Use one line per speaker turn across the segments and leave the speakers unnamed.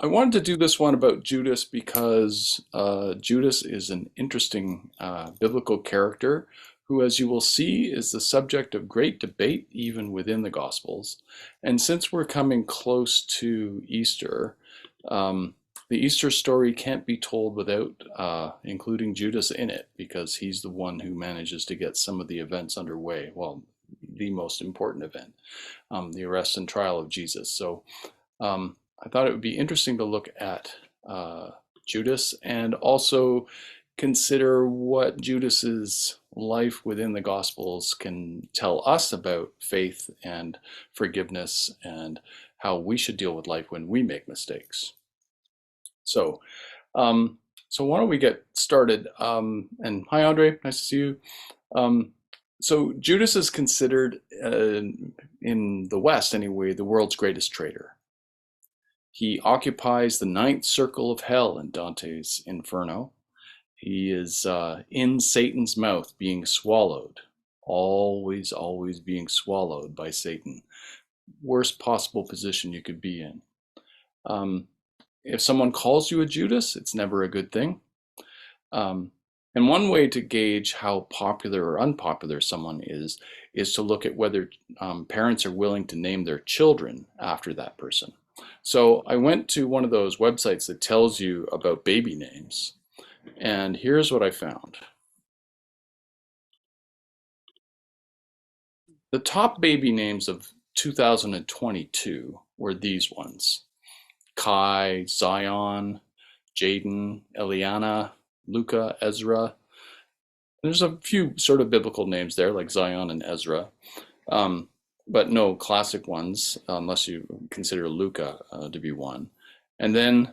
I wanted to do this one about Judas because Judas is an interesting biblical character who, as you will see, is the subject of great debate even within the Gospels. And since we're coming close to Easter, um, the Easter story can't be told without including Judas in it because he's the one who manages to get some of the events underway. Well, the most important event, the arrest and trial of Jesus. So I thought it would be interesting to look at uh, Judas and also consider what Judas's life within the Gospels can tell us about faith and forgiveness and how we should deal with life when we make mistakes. So, um, so why don't we get started? And hi, Andre, nice to see you. Um, so Judas is considered, in the West anyway, the world's greatest traitor. He occupies the ninth circle of hell in Dante's Inferno. He is in Satan's mouth being swallowed, always, always being swallowed by Satan. Worst possible position you could be in. Um, if someone calls you a Judas, it's never a good thing. Um, and one way to gauge how popular or unpopular someone is to look at whether parents are willing to name their children after that person. So I went to one of those websites that tells you about baby names, and here's what I found. The top baby names of 2022 were these ones: Kai, Zion, Jaden, Eliana, Luca, Ezra. There's a few sort of biblical names there, like Zion and Ezra, um, but no classic ones, unless you consider Luca to be one. And then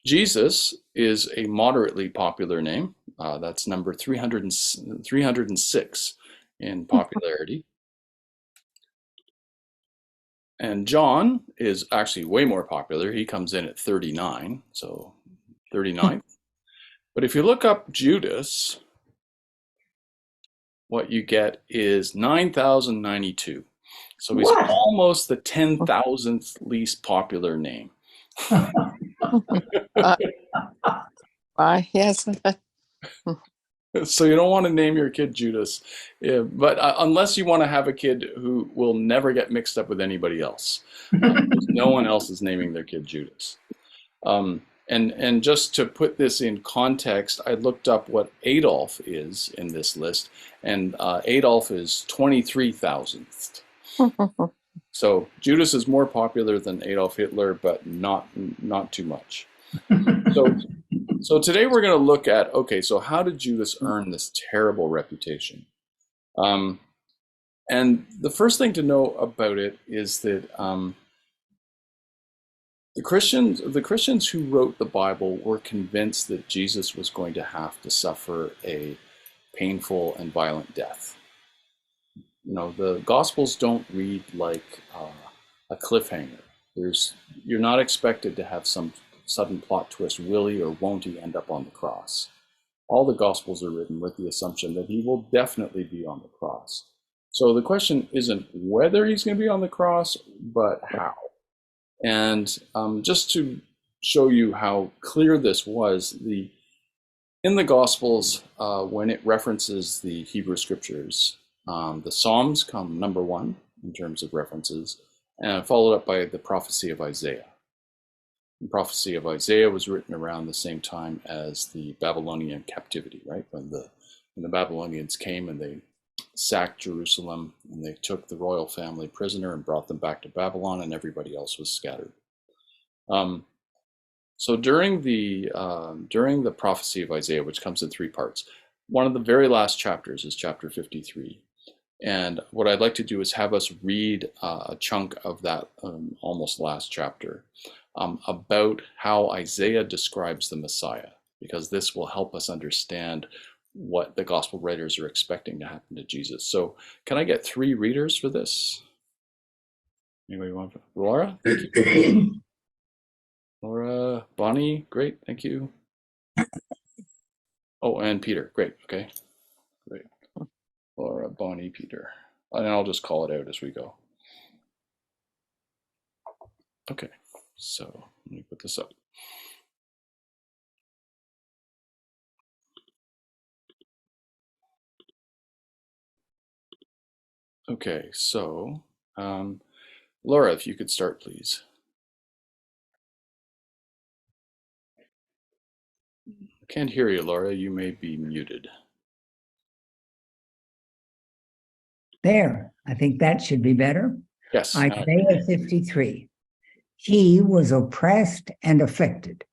Jesus is a moderately popular name. That's number 306 in popularity. And John is actually way more popular. He comes in at 39, so 39th. But if you look up Judas, what you get is 9,092. So he's
What?
almost the 10,000th least popular name.
Uh, yes.
So you don't want to name your kid Judas, yeah, but unless you want to have a kid who will never get mixed up with anybody else. No one else is naming their kid Judas. And just to put this in context, I looked up what Adolf is in this list, and Adolf is 23,000th. So Judas is more popular than Adolf Hitler, but not too much. So today we're going to look at, okay, so how did Judas earn this terrible reputation? And the first thing to know about it is that the Christians who wrote the Bible were convinced that Jesus was going to have to suffer a painful and violent death. You know, the Gospels don't read like a cliffhanger. You're not expected to have some sudden plot twist. Will he or won't he end up on the cross? All the Gospels are written with the assumption that he will definitely be on the cross. So the question isn't whether he's going to be on the cross, but how. And just to show you how clear this was, in the Gospels, when it references the Hebrew Scriptures, the Psalms come number one in terms of references, and followed up by the prophecy of Isaiah. The prophecy of Isaiah was written around the same time as the Babylonian captivity, right? When the Babylonians came and they sacked Jerusalem and they took the royal family prisoner and brought them back to Babylon, and everybody else was scattered. So during the prophecy of Isaiah, which comes in three parts, one of the very last chapters is chapter 53. And what I'd like to do is have us read a chunk of that almost last chapter about how Isaiah describes the Messiah, because this will help us understand what the gospel writers are expecting to happen to Jesus. So can I get three readers for this? Anybody want? Laura? Thank you. Laura, Bonnie, great, thank you. Oh, and Peter, great, okay, great. Laura, Bonnie, Peter. And I'll just call it out as we go. Okay, so let me put this up. Okay, so Laura, if you could start, please. I can't hear you, Laura. You may be muted.
There, I think that should be better.
Yes.
Isaiah 53. He was oppressed and afflicted,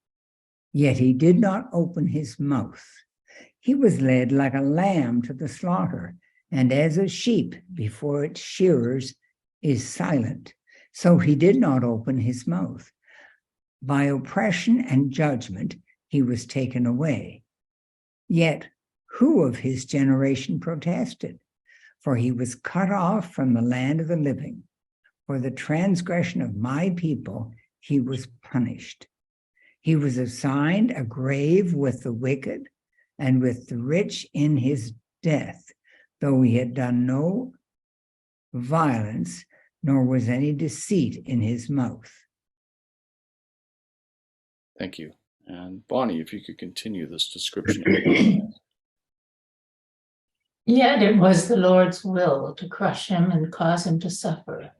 yet he did not open his mouth. He was led like a lamb to the slaughter, and as a sheep before its shearers is silent, so he did not open his mouth. By oppression and judgment he was taken away. Yet who of his generation protested? For he was cut off from the land of the living. For the transgression of my people, he was punished. He was assigned a grave with the wicked and with the rich in his death, though he had done no violence, nor was any deceit in his mouth.
Thank you. And Bonnie, if you could continue this description.
Yet it was the Lord's will to crush him and cause him to suffer.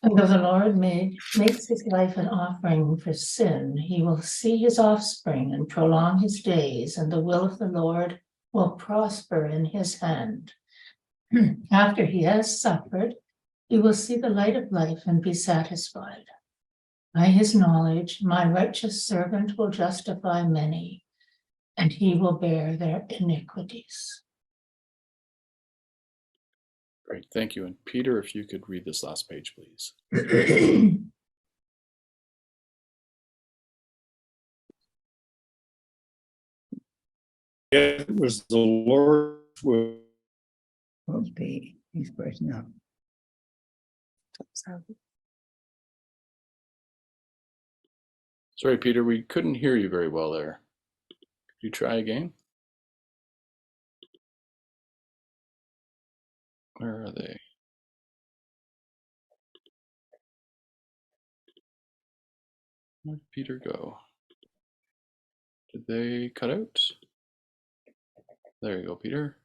And though the Lord makes his life an offering for sin, he will see his offspring and prolong his days, and the will of the Lord will prosper in his hand. After he has suffered, he will see the light of life and be satisfied. By his knowledge, my righteous servant will justify many, and he will bear their iniquities.
Great, thank you. And Peter, if you could read this last page, please.
It was the Lord's will.
Okay, he's breaking up.
Sorry, Peter, we couldn't hear you very well there. Could you try again? Where are they? Where did Peter go? Did they cut out? There you go, Peter.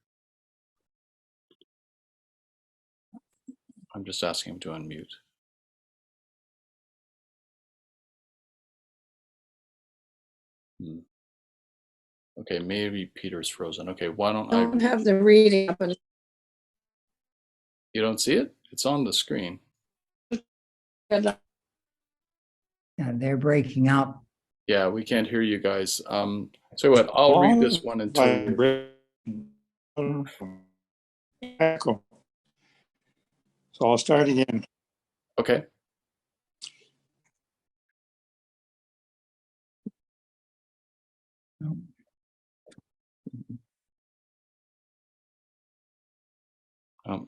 I'm just asking him to unmute. Okay, maybe Peter's frozen. Okay, why don't I
don't have the reading up.
You don't see it? It's on the screen.
Yeah, they're breaking up.
Yeah, we can't hear you guys. So what? I'll read this one until.
Echo. So I'll start again.
Okay.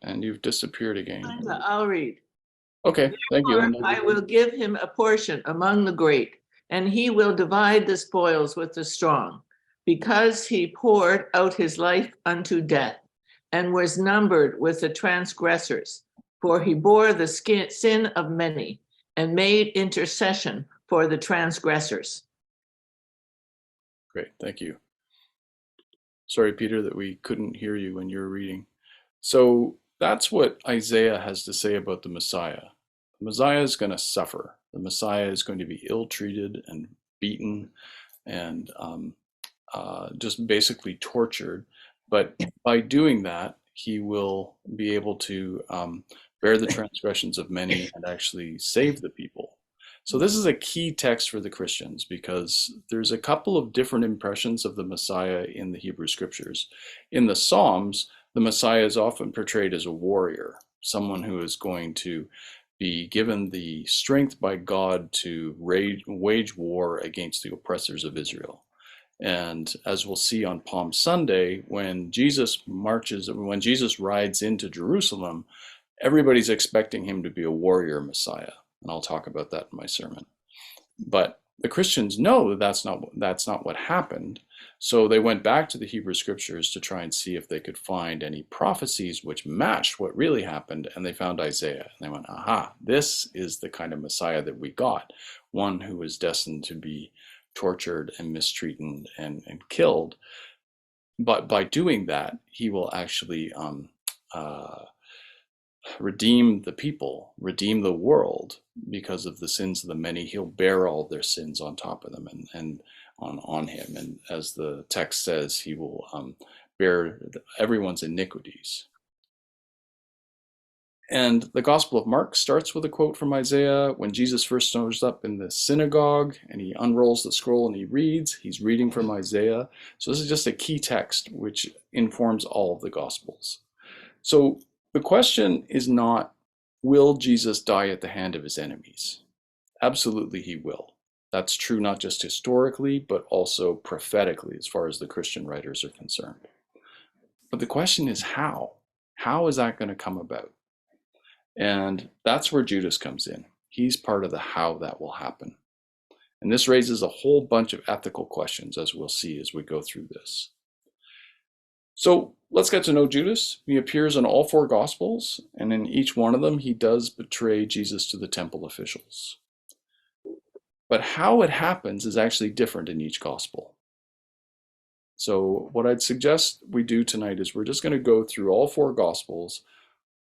And you've disappeared again.
I'll read.
Okay, thank you.
I will give him a portion among the great, and he will divide the spoils with the strong, because he poured out his life unto death, and was numbered with the transgressors. For he bore the sin of many, and made intercession for the transgressors.
Great, thank you. Sorry, Peter, that we couldn't hear you when you were reading. So that's what Isaiah has to say about the Messiah. The Messiah is going to suffer. The Messiah is going to be ill-treated and beaten and just basically tortured. But by doing that, he will be able to bear the transgressions of many and actually save the people. So this is a key text for the Christians because there's a couple of different impressions of the Messiah in the Hebrew Scriptures. In the Psalms, the Messiah is often portrayed as a warrior, someone who is going to be given the strength by God to wage war against the oppressors of Israel. And as we'll see on Palm Sunday, when Jesus rides into Jerusalem, everybody's expecting him to be a warrior Messiah. And I'll talk about that in my sermon. But the Christians know that that's not what happened. So they went back to the Hebrew scriptures to try and see if they could find any prophecies which matched what really happened, and they found Isaiah. And they went, aha, this is the kind of Messiah that we got, one who was destined to be tortured and mistreated and killed. But by doing that, he will actually redeem the people, redeem the world because of the sins of the many. He'll bear all their sins on top of them and on him. And as the text says, he will bear everyone's iniquities. And the Gospel of Mark starts with a quote from Isaiah. When Jesus first shows up in the synagogue and he unrolls the scroll and he reads, he's reading from Isaiah. So this is just a key text which informs all of the Gospels. So the question is not, will Jesus die at the hand of his enemies? Absolutely he will. That's true not just historically, but also prophetically as far as the Christian writers are concerned. But the question is how? How is that going to come about? And that's where Judas comes in. He's part of the how that will happen. And this raises a whole bunch of ethical questions, as we'll see as we go through this. So let's get to know Judas. He appears in all four Gospels, and in each one of them, he does betray Jesus to the temple officials. But how it happens is actually different in each Gospel. So what I'd suggest we do tonight is we're just going to go through all four Gospels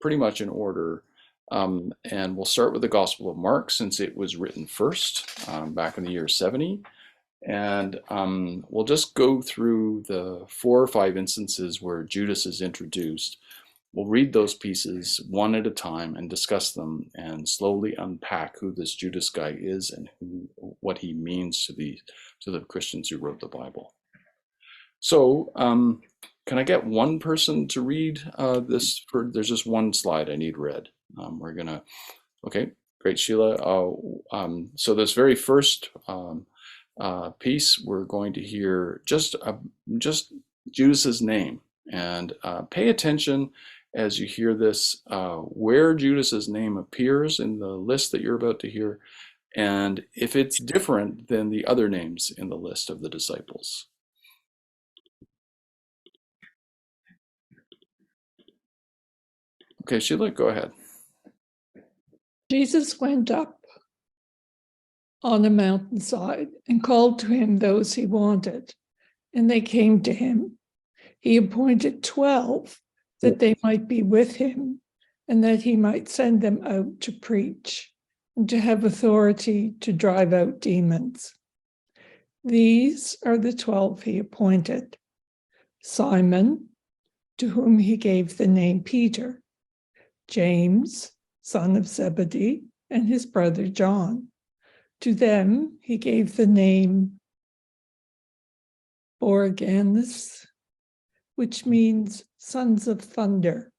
pretty much in order. And we'll start with the Gospel of Mark, since it was written first back in the year 70. And we'll just go through the 4 or 5 instances where Judas is introduced. We'll read those pieces one at a time and discuss them and slowly unpack who this Judas guy is and what he means to the Christians who wrote the Bible. So can I get one person to read this? There's just one slide I need read. Okay, great, Sheila. So this very first piece, we're going to hear just Judas's name, and pay attention as you hear this, where Judas's name appears in the list that you're about to hear, and if it's different than the other names in the list of the disciples. Okay, Sheila, go ahead.
Jesus went up on a mountainside and called to him those he wanted, and they came to him. He appointed 12 that they might be with him and that he might send them out to preach and to have authority to drive out demons. These are the 12 he appointed: Simon, to whom he gave the name Peter; James, son of Zebedee, and his brother John. To them he gave the name Boanerges, which means sons of thunder;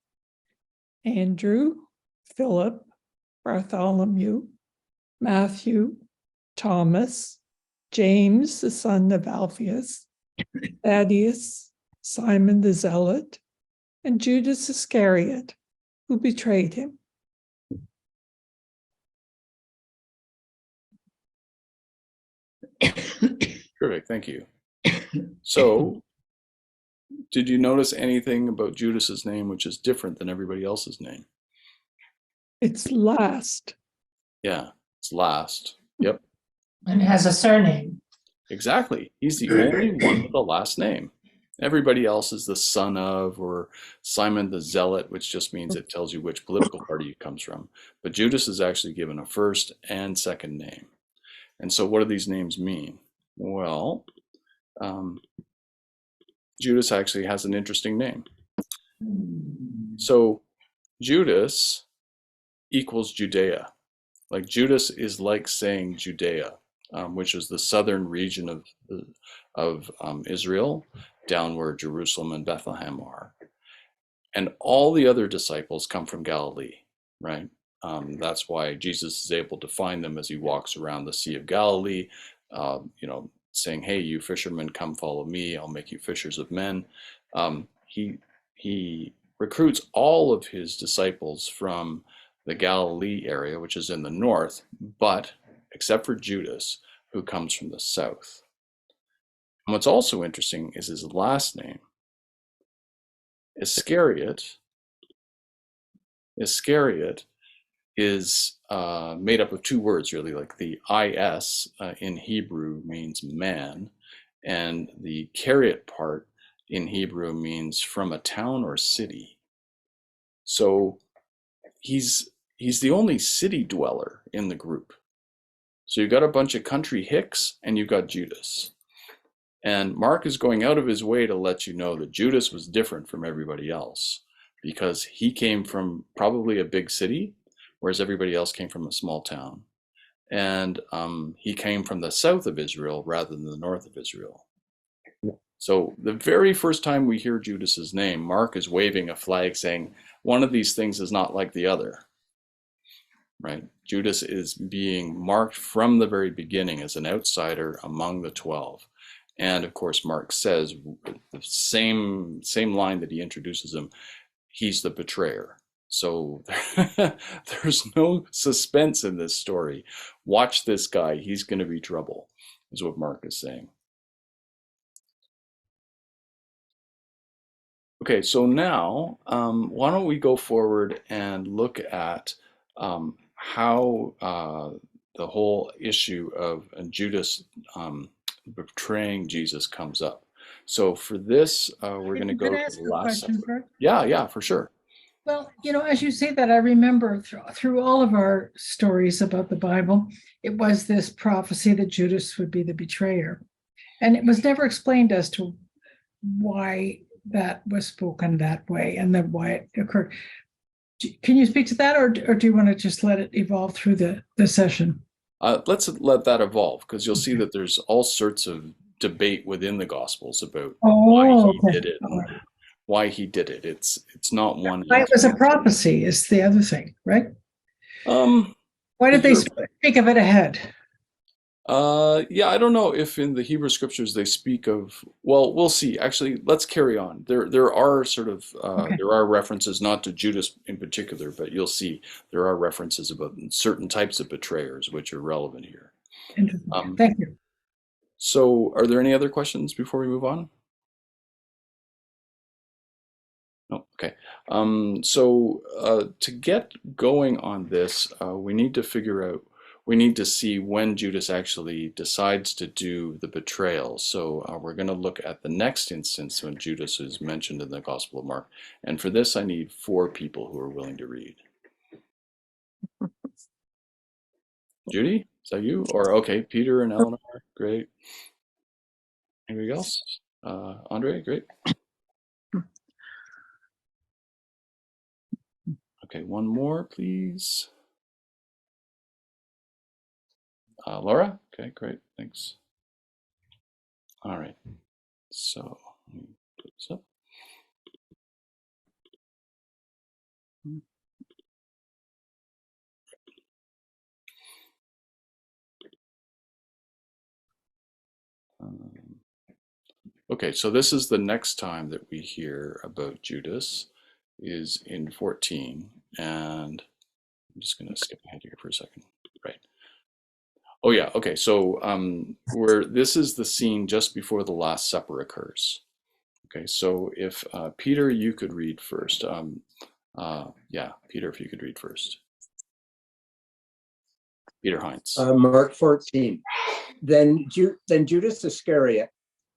Andrew, Philip, Bartholomew, Matthew, Thomas, James, the son of Alphaeus, Thaddeus, Simon the Zealot, and Judas Iscariot, who betrayed him.
Perfect, thank you. So, did you notice anything about Judas's name which is different than everybody else's name?
It's last.
Yeah, it's last. Yep.
And it has a surname.
Exactly. He's the only one with a last name. Everybody else is the son of, or Simon the Zealot, which just means it tells you which political party he comes from. But Judas is actually given a first and second name. And so what do these names mean? Well, Judas actually has an interesting name. So Judas equals Judea. Like Judas is like saying Judea, which is the southern region of Israel, down where Jerusalem and Bethlehem are. And all the other disciples come from Galilee, right? That's why Jesus is able to find them as he walks around the Sea of Galilee, saying, hey, you fishermen, come follow me, I'll make you fishers of men. He recruits all of his disciples from the Galilee area, which is in the north, but except for Judas, who comes from the south. And what's also interesting is his last name. Iscariot is made up of two words, really. Like the is in Hebrew means man, and the Cariot part in Hebrew means from a town or city. So he's the only city dweller in the group. So you've got a bunch of country hicks, and you've got Judas. And Mark is going out of his way to let you know that Judas was different from everybody else, because he came from probably a big city, whereas everybody else came from a small town. And he came from the south of Israel rather than the north of Israel. So the very first time we hear Judas's name, Mark is waving a flag saying, one of these things is not like the other. Right? Judas is being marked from the very beginning as an outsider among the 12. And of course, Mark says the same line that he introduces him, he's the betrayer. So there's no suspense in this story. Watch this guy, he's going to be trouble, is what Mark is saying. Okay, so now why don't we go forward and look at how the whole issue of Judas betraying Jesus comes up. So for this, we're going to go to the last supper. Yeah, for sure.
Well, as you say that, I remember through all of our stories about the Bible, it was this prophecy that Judas would be the betrayer. And it was never explained as to why that was spoken that way and then why it occurred. Can you speak to that, or do you want to just let it evolve through the session? Let's
let that evolve, because you'll see that there's all sorts of debate within the Gospels about why he did it. Why he did it. It's not one.
Why it was a prophecy is the other thing, right? Why did they speak of it ahead?
Yeah, I don't know if in the Hebrew scriptures they speak of. Well, we'll see. Actually, let's carry on. There are sort of there are references not to Judas in particular, but you'll see there are references about certain types of betrayers which are relevant here.
Interesting. Thank you.
So, are there any other questions before we move on? No. Okay. So to get going on this, we need to figure out. We need to see when Judas actually decides to do the betrayal. So we're going to look at the next instance when Judas is mentioned in the Gospel of Mark. And for this, I need 4 people who are willing to read. Judy, is that you? Or okay, Peter and Eleanor, great. Anybody else? Andre, great. Okay, one more, please. Laura? Okay, great, thanks. All right, so let me put this up. Okay, so this is the next time that we hear about Judas, is in 14, and I'm just going to skip ahead here for a second. Right. Oh yeah, okay, so this is the scene just before the Last Supper occurs. Okay, so if Peter, you could read first. Yeah, Peter, if you could read first. Peter Hines.
Mark 14. Then Judas Iscariot,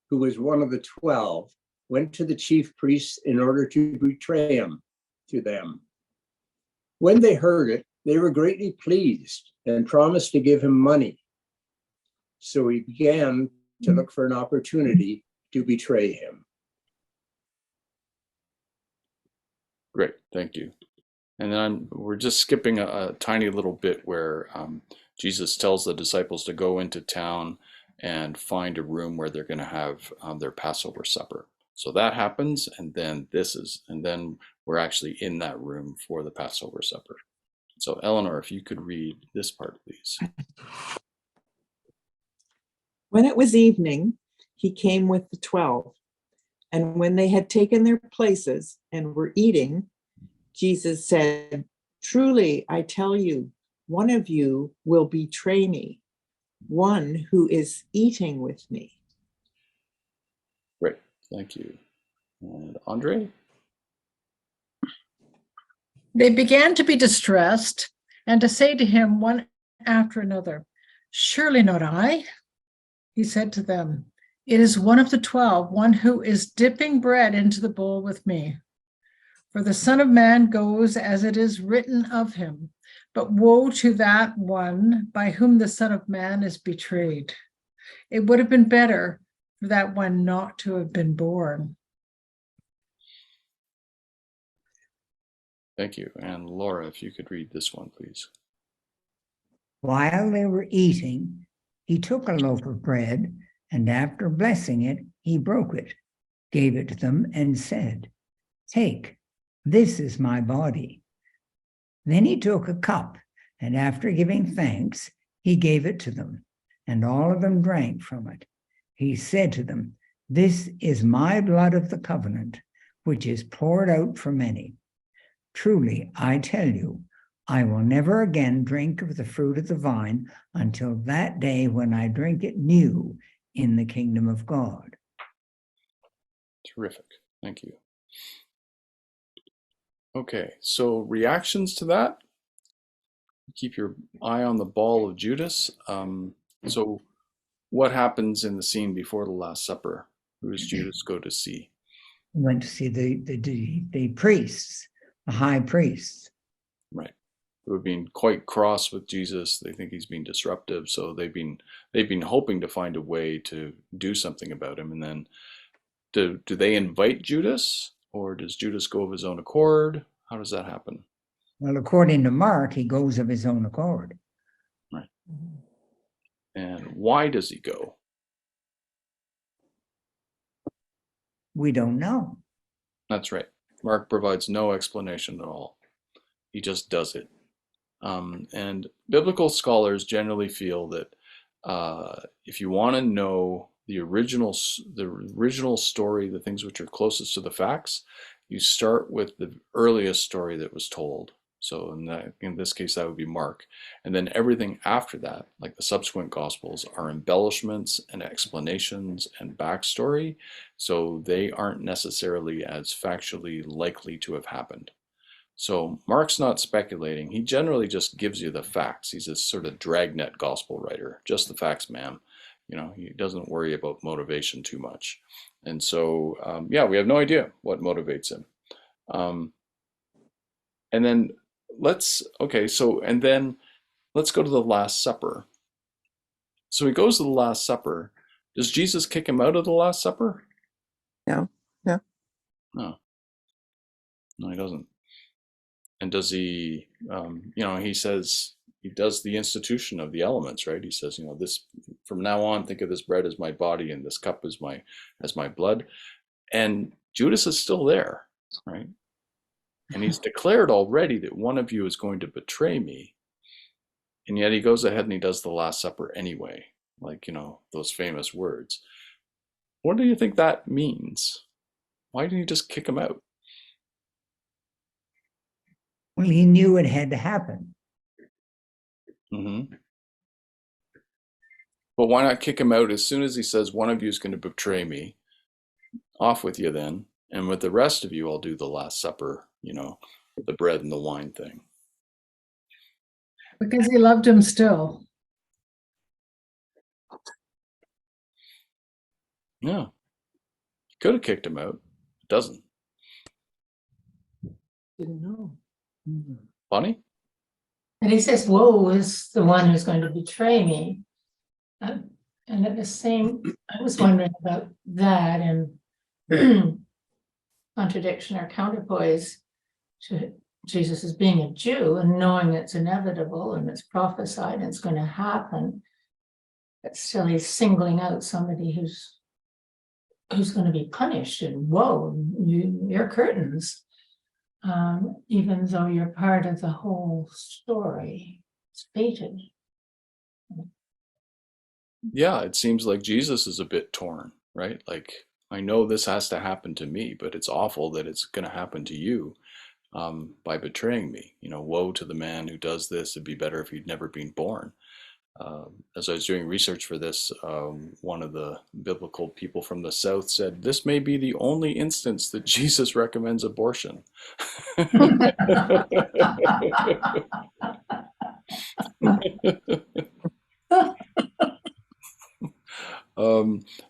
who was one of the 12, went to the chief priests in order to betray him to them. When they heard it, they were greatly pleased and promised to give him money. So he began to look for an opportunity to betray him.
Great, thank you. And then we're just skipping a tiny little bit where Jesus tells the disciples to go into town and find a room where they're going to have their Passover supper. So that happens, and then we're actually in that room for the Passover supper. So Eleanor, if you could read this part, please.
When it was evening, he came with the 12, and when they had taken their places and were eating, Jesus said, "Truly, I tell you, one of you will betray me, one who is eating with me."
Thank you. And Andre?
They began to be distressed and to say to him one after another, "Surely not I." He said to them, "It is one of the 12, one who is dipping bread into the bowl with me. For the Son of Man goes as it is written of him, but woe to that one by whom the Son of Man is betrayed. It would have been better for that one not to have been born."
Thank you. And Laura, if you could read this one, please.
While they were eating, he took a loaf of bread, and after blessing it, he broke it, gave it to them, and said, "Take, this is my body." Then he took a cup, and after giving thanks, he gave it to them, and all of them drank from it. He said to them, "This is my blood of the covenant, which is poured out for many. Truly, I tell you, I will never again drink of the fruit of the vine until that day when I drink it new in the kingdom of God."
Terrific. Thank you. Okay, so reactions to that. Keep your eye on the ball of Judas. So what happens in the scene before the Last Supper? Who does Judas go to see?
He went to see the priests, the high priests.
Right. Who have been quite cross with Jesus. They think he's been disruptive, so they've been hoping to find a way to do something about him. And then do they invite Judas, or does Judas go of his own accord? How does that happen?
Well, according to Mark, he goes of his own accord.
Right. And why does he go?
We don't know.
That's right. Mark provides no explanation at all. He just does it. And biblical scholars generally feel that if you want to know the original story, the things which are closest to the facts, you start with the earliest story that was told. So in this case, that would be Mark. And then everything after that, like the subsequent Gospels, are embellishments and explanations and backstory. So they aren't necessarily as factually likely to have happened. So Mark's not speculating. He generally just gives you the facts. He's a sort of dragnet gospel writer. Just the facts, ma'am. He doesn't worry about motivation too much. And so, yeah, we have no idea what motivates him. And then let's go to the Last Supper. So he goes to the Last Supper. Does Jesus kick him out of the Last Supper?
No.
No, he doesn't. And does he, he says, he does the institution of the elements, right? He says, this, from now on, think of this bread as my body and this cup as my blood. And Judas is still there, right? And he's declared already that one of you is going to betray me. And yet he goes ahead and he does the Last Supper anyway, like, those famous words. What do you think that means? Why didn't he just kick him out?
Well, he knew it had to happen.
Mm-hmm. But why not kick him out as soon as he says, one of you is going to betray me? Off with you then. And with the rest of you, I'll do the Last Supper, the bread and the wine thing.
Because he loved him still.
Yeah. Could have kicked him out. Doesn't.
Didn't know.
Bonnie?
And he says, "Woe is the one who's going to betray me." And at the same, I was wondering about that and contradiction or counterpoise to Jesus as being a Jew and knowing it's inevitable and it's prophesied and it's going to happen. But still he's singling out somebody who's going to be punished and whoa, you're curtains. Even though you're part of the whole story. It's fated.
Yeah, it seems like Jesus is a bit torn, right? Like, I know this has to happen to me, but it's awful that it's going to happen to you by betraying me. Woe to the man who does this. It'd be better if he'd never been born. As I was doing research for this, one of the biblical people from the South said, this may be the only instance that Jesus recommends abortion.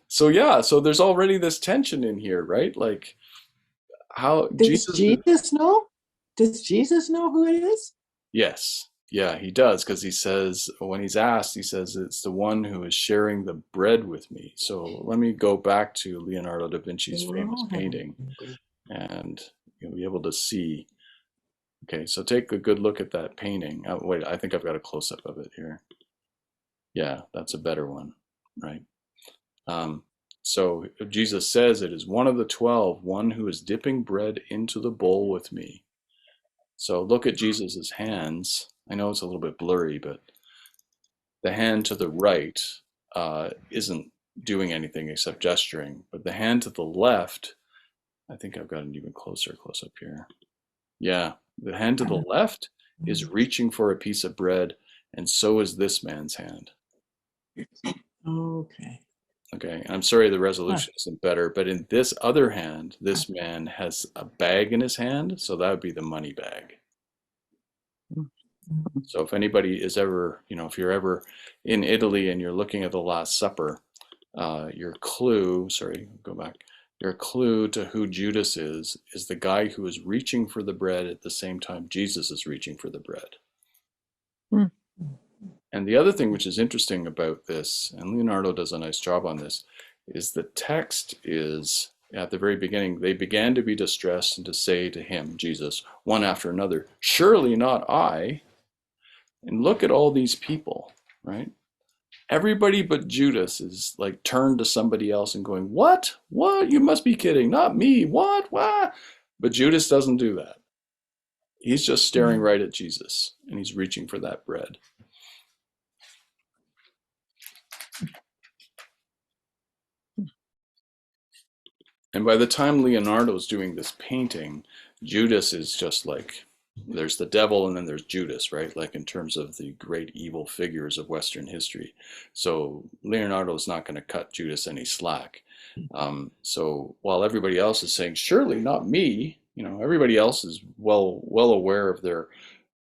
So yeah, so there's already this tension in here, right? Like how
Does
Jesus,
Jesus know? Does Jesus know who it is?
yes, yeah, he does, because he says, when he's asked, he says, it's the one who is sharing the bread with me. So let me go back to Leonardo da Vinci's famous painting, and you'll be able to see. Okay, so take a good look at that painting. Wait, I think I've got a close-up of it here. Yeah, that's a better one, right? So Jesus says it is one of the 12, one who is dipping bread into the bowl with me. So look at Jesus's hands. I know it's a little bit blurry, but the hand to the right isn't doing anything except gesturing. But the hand to the left, I think I've got an even closer close up here. Yeah, the hand to the left is reaching for a piece of bread, and so is this man's hand.
Okay.
Okay, I'm sorry the resolution isn't better, but in this other hand, this man has a bag in his hand, so that would be the money bag. So if anybody is ever, if you're ever in Italy and you're looking at the Last Supper, your clue to who Judas is the guy who is reaching for the bread at the same time Jesus is reaching for the bread.
Hmm.
And the other thing which is interesting about this, and Leonardo does a nice job on this, is the text is, at the very beginning, they began to be distressed and to say to him, Jesus, one after another, surely not I. And look at all these people, right? Everybody but Judas is like turned to somebody else and going, what? What? You must be kidding. Not me. What? What? But Judas doesn't do that. He's just staring right at Jesus, and he's reaching for that bread. And by the time Leonardo's doing this painting, Judas is just like, there's the devil and then there's Judas, right? Like in terms of the great evil figures of Western history. So Leonardo's not going to cut Judas any slack. So while everybody else is saying, surely not me, everybody else is well aware of their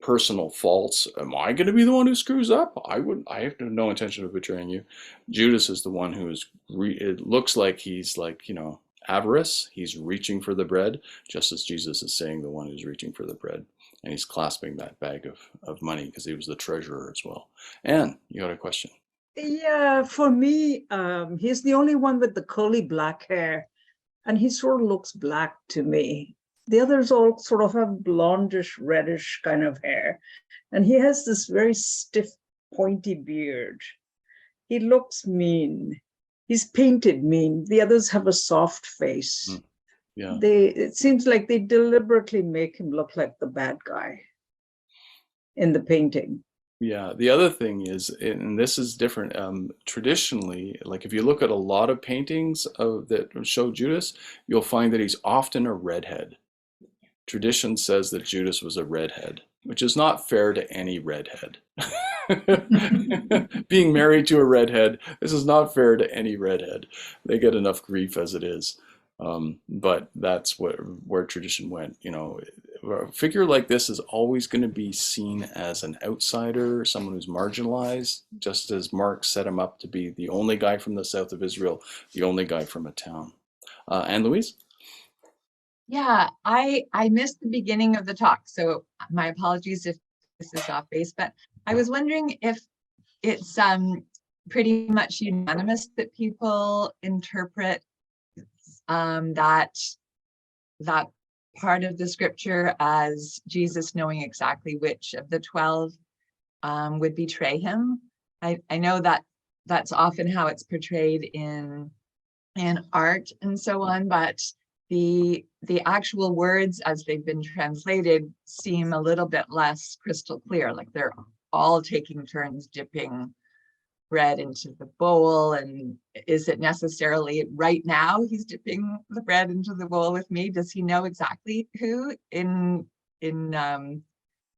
personal faults. Am I going to be the one who screws up? I have no intention of betraying you. Judas is the one who is, it looks like he's like, avarice. He's reaching for the bread, just as Jesus is saying the one who's reaching for the bread. And he's clasping that bag of money because he was the treasurer as well. Anne, you got a question?
Yeah, for me, he's the only one with the curly black hair, and he sort of looks black to me. The others all sort of have blondish, reddish kind of hair, and he has this very stiff, pointy beard. He looks mean. He's painted mean. The others have a soft face.
Yeah.
It seems like they deliberately make him look like the bad guy in the painting.
Yeah, the other thing is, and this is different, traditionally, like if you look at a lot of paintings that show Judas, you'll find that he's often a redhead. Tradition says that Judas was a redhead, which is not fair to any redhead. Being married to a redhead, this is not fair to any redhead. They get enough grief as it is. But that's where tradition went. A figure like this is always going to be seen as an outsider, someone who's marginalized, just as Mark set him up to be the only guy from the south of Israel, the only guy from a town. Anne Louise?
Yeah, I missed the beginning of the talk, so my apologies if this is off base, but I was wondering if it's pretty much unanimous that people interpret that part of the scripture as Jesus knowing exactly which of the 12 would betray him. I know that that's often how it's portrayed in art and so on, but the actual words as they've been translated seem a little bit less crystal clear, like they're all taking turns dipping bread into the bowl. And is it necessarily right now he's dipping the bread into the bowl with me? Does he know exactly who in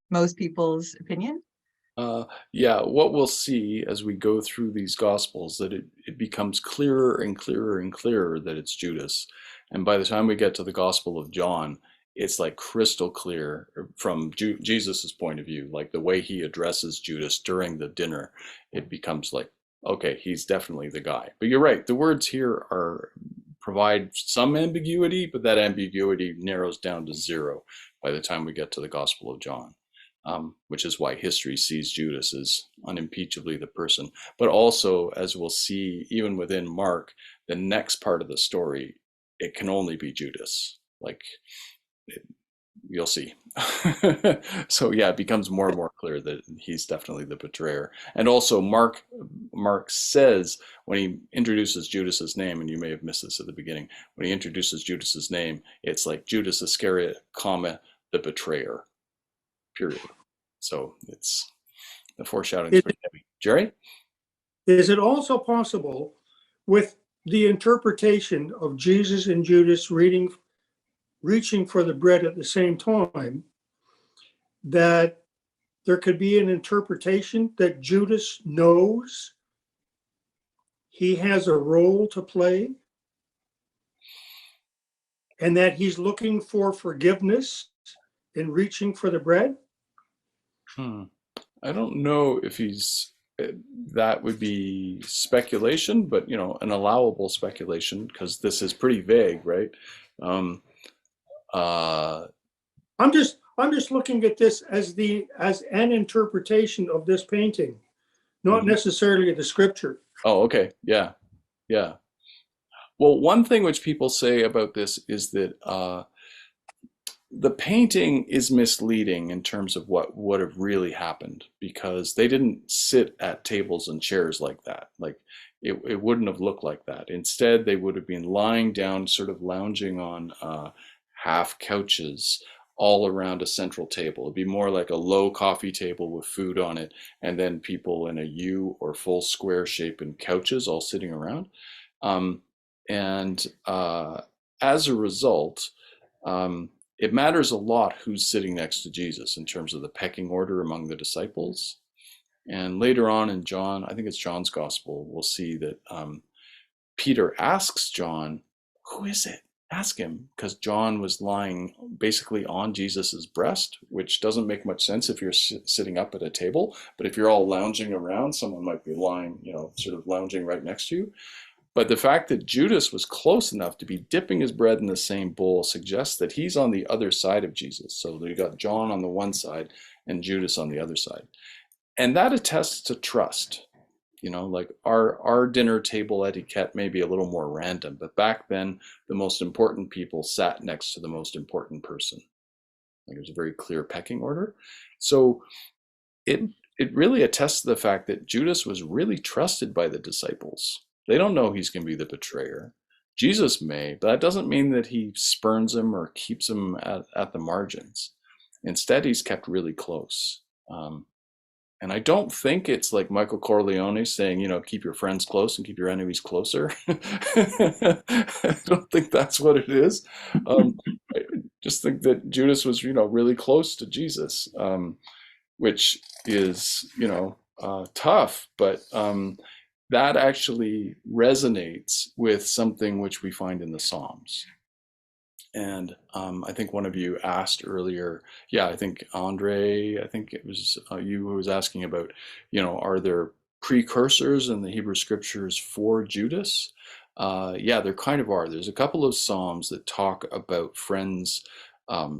most people's opinion?
Yeah, what we'll see as we go through these gospels that it becomes clearer and clearer and clearer that it's Judas. And by the time we get to the Gospel of John, it's like crystal clear from Jesus's point of view, like the way he addresses Judas during the dinner, it becomes like, okay, he's definitely the guy. But you're right, the words here provide some ambiguity, but that ambiguity narrows down to zero by the time we get to the Gospel of John. Which is why history sees Judas as unimpeachably the person. But also, as we'll see, even within Mark, the next part of the story, it can only be Judas. Like, you'll see. So yeah, it becomes more and more clear that he's definitely the betrayer. And also, Mark says when he introduces Judas's name, and you may have missed this at the beginning, when he introduces Judas's name, it's like Judas Iscariot, comma, the betrayer. Period. So it's the foreshadowing is pretty heavy. Jerry?
Is it also possible with the interpretation of Jesus and Judas reaching for the bread at the same time that there could be an interpretation that Judas knows he has a role to play and that he's looking for forgiveness in reaching for the bread?
I don't know if that would be speculation, but an allowable speculation because this is pretty vague, right?
I'm just looking at this as an interpretation of this painting, not necessarily the scripture.
Oh, okay. Yeah. Well, one thing which people say about this is that the painting is misleading in terms of what would have really happened because they didn't sit at tables and chairs like that. Like it wouldn't have looked like that. Instead, they would have been lying down, sort of lounging on half couches all around a central table. It'd be more like a low coffee table with food on it, and then people in a U or full square shape in couches all sitting around. As a result, it matters a lot who's sitting next to Jesus in terms of the pecking order among the disciples. And later on in John, I think it's John's gospel, we'll see that Peter asks John, who is it? Ask him, because John was lying basically on Jesus's breast, which doesn't make much sense if you're sitting up at a table. But if you're all lounging around, someone might be lying, sort of lounging right next to you. But the fact that Judas was close enough to be dipping his bread in the same bowl suggests that he's on the other side of Jesus. So you got John on the one side and Judas on the other side. And that attests to trust. Like our dinner table etiquette may be a little more random, but back then the most important people sat next to the most important person. Like there's a very clear pecking order. So it really attests to the fact that Judas was really trusted by the disciples. They don't know he's going to be the betrayer. Jesus may, but that doesn't mean that he spurns him or keeps him at the margins. Instead, he's kept really close. And I don't think it's like Michael Corleone saying, keep your friends close and keep your enemies closer. I don't think that's what it is. I just think that Judas was, really close to Jesus, which is, tough, but that actually resonates with something which we find in the Psalms. And I think one of you asked earlier, I think Andre, I think it was you who was asking about, are there precursors in the Hebrew scriptures for Judas? There kind of are. There's a couple of Psalms that talk about friends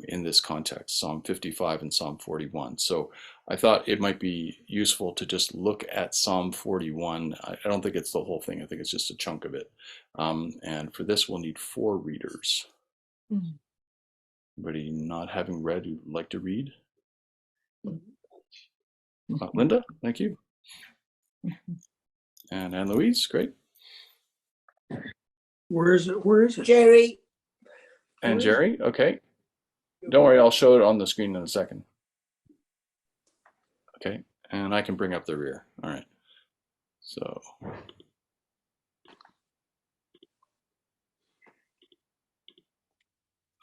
in this context, Psalm 55 and Psalm 41. So I thought it might be useful to just look at Psalm 41. I don't think it's the whole thing. I think it's just a chunk of it. And for this, we'll need 4 readers. Anybody not having read who'd like to read? Linda, thank you. And Anne-Louise, great.
Where is it?
Jerry.
And Jerry, okay. Don't worry, I'll show it on the screen in a second. Okay, and I can bring up the rear. All right. So.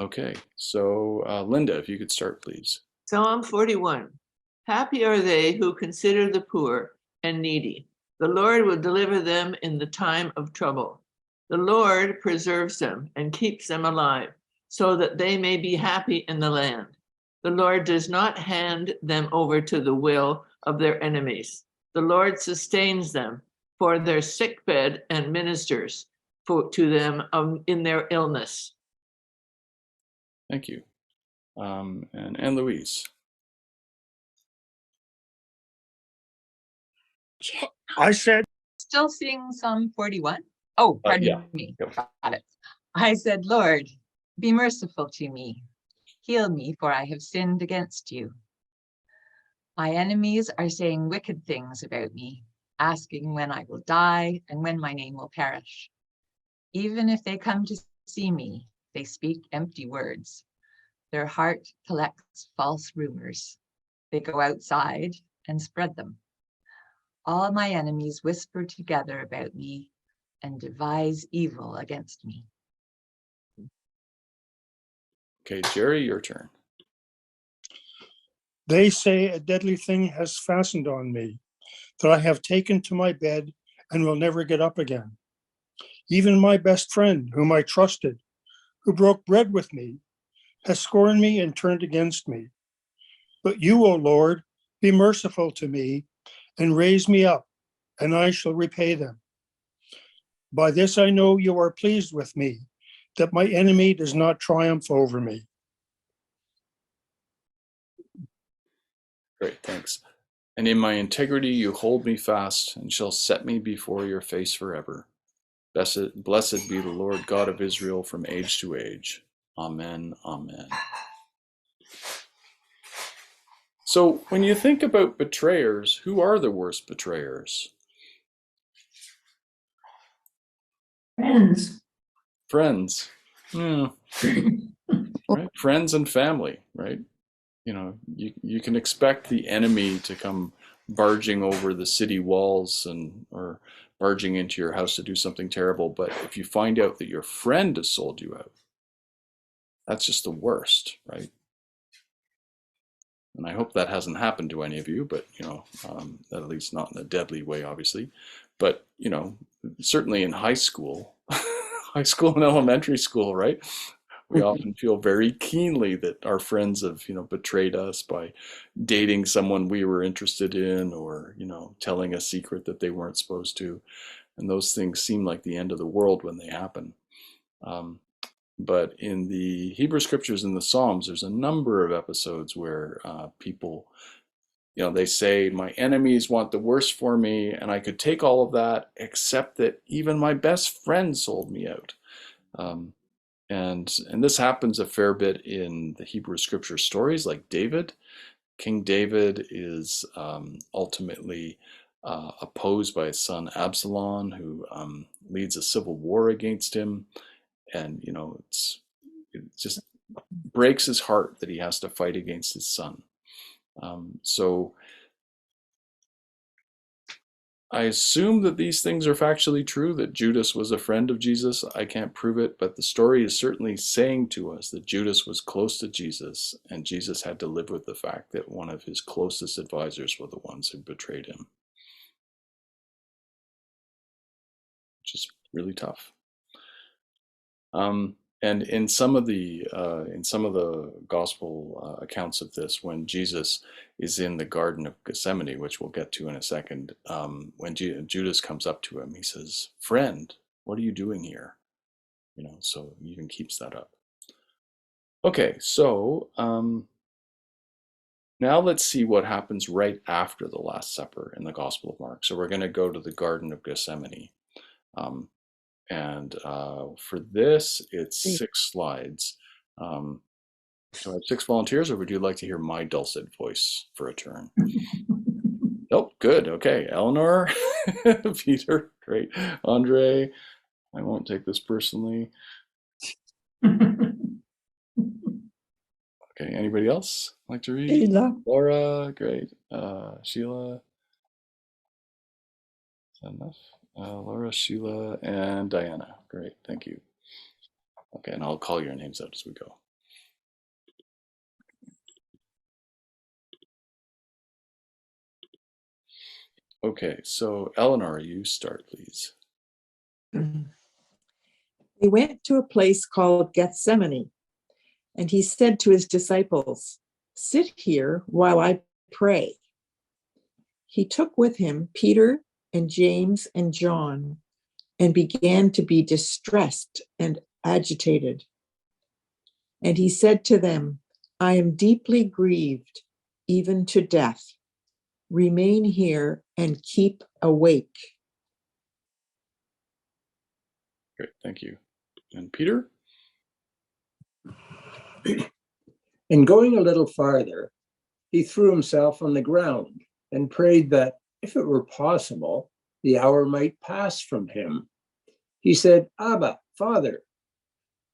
Okay, so Linda, if you could start, please.
Psalm 41. Happy are they who consider the poor and needy. The Lord will deliver them in the time of trouble. The Lord preserves them and keeps them alive, so that they may be happy in the land. The Lord does not hand them over to the will of their enemies. The Lord sustains them for their sickbed and ministers to them in their illness.
Thank you. And Anne Louise.
I said,
Still seeing Psalm 41? Oh, pardon
Yeah.
me.
Go.
Got it. I said, Lord, be merciful to me. Heal me, for I have sinned against you. My enemies are saying wicked things about me, asking when I will die and when my name will perish. Even if they come to see me, they speak empty words. Their heart collects false rumors. They go outside and spread them. All my enemies whisper together about me and devise evil against me.
Okay, Jerry, your turn.
they say a deadly thing has fastened on me, that I have taken to my bed and will never get up again. Even my best friend, whom I trusted, who broke bread with me, has scorned me and turned against me. But you, O Lord, be merciful to me and raise me up, and I shall repay them. By this I know you are pleased with me, that my enemy does not triumph over me.
Great, thanks. And in my integrity you hold me fast and shall set me before your face forever. Blessed be the Lord God of Israel from age to age. Amen, amen. So when you think about betrayers, who are the worst betrayers?
Friends.
Friends. Right? Friends and family, right? You know, you can expect the enemy to come barging over the city walls or barging into your house to do something terrible, but if you find out that your friend has sold you out, that's just the worst, right? And I hope that hasn't happened to any of you, but at least not in a deadly way, obviously. But certainly in high school, high school and elementary school, right? We often feel very keenly that our friends have, betrayed us by dating someone we were interested in, or, telling a secret that they weren't supposed to. And those things seem like the end of the world when they happen. But in the Hebrew scriptures and the Psalms, there's a number of episodes where people, they say, my enemies want the worst for me, and I could take all of that, except that even my best friend sold me out. And this happens a fair bit in the Hebrew scripture stories, like David. King David is ultimately opposed by his son Absalom, who leads a civil war against him. And, it just breaks his heart that he has to fight against his son. So I assume that these things are factually true, that Judas was a friend of Jesus. I can't prove it, but the story is certainly saying to us that Judas was close to Jesus, and Jesus had to live with the fact that one of his closest advisors were the ones who betrayed him, which is really tough. And in some of the gospel accounts of this, when Jesus is in the Garden of Gethsemane, which we'll get to in a second, when Judas comes up to him, he says, "Friend, what are you doing here?" So he even keeps that up. Okay, so now let's see what happens right after the Last Supper in the Gospel of Mark. So we're going to go to the Garden of Gethsemane. And for this, it's 6 slides. Do I have 6 volunteers, or would you like to hear my dulcet voice for a turn? Nope, good. Okay, Eleanor, Peter, great. Andre, I won't take this personally. Okay, anybody else like to read?
Sheila.
Laura, great. Sheila, is that enough? Laura, Sheila, and Diana, great, thank you. Okay, and I'll call your names out as we go. Okay, so Eleanor, you start, please.
They went to a place called Gethsemane, and he said to his disciples, "Sit here while I pray." He took with him Peter and James and John and began to be distressed and agitated. And he said to them, "I am deeply grieved, even to death. Remain here and keep awake."
Great, thank you. And Peter?
And going a little farther, he threw himself on the ground and prayed that, if it were possible, the hour might pass from him. He said, "Abba, Father,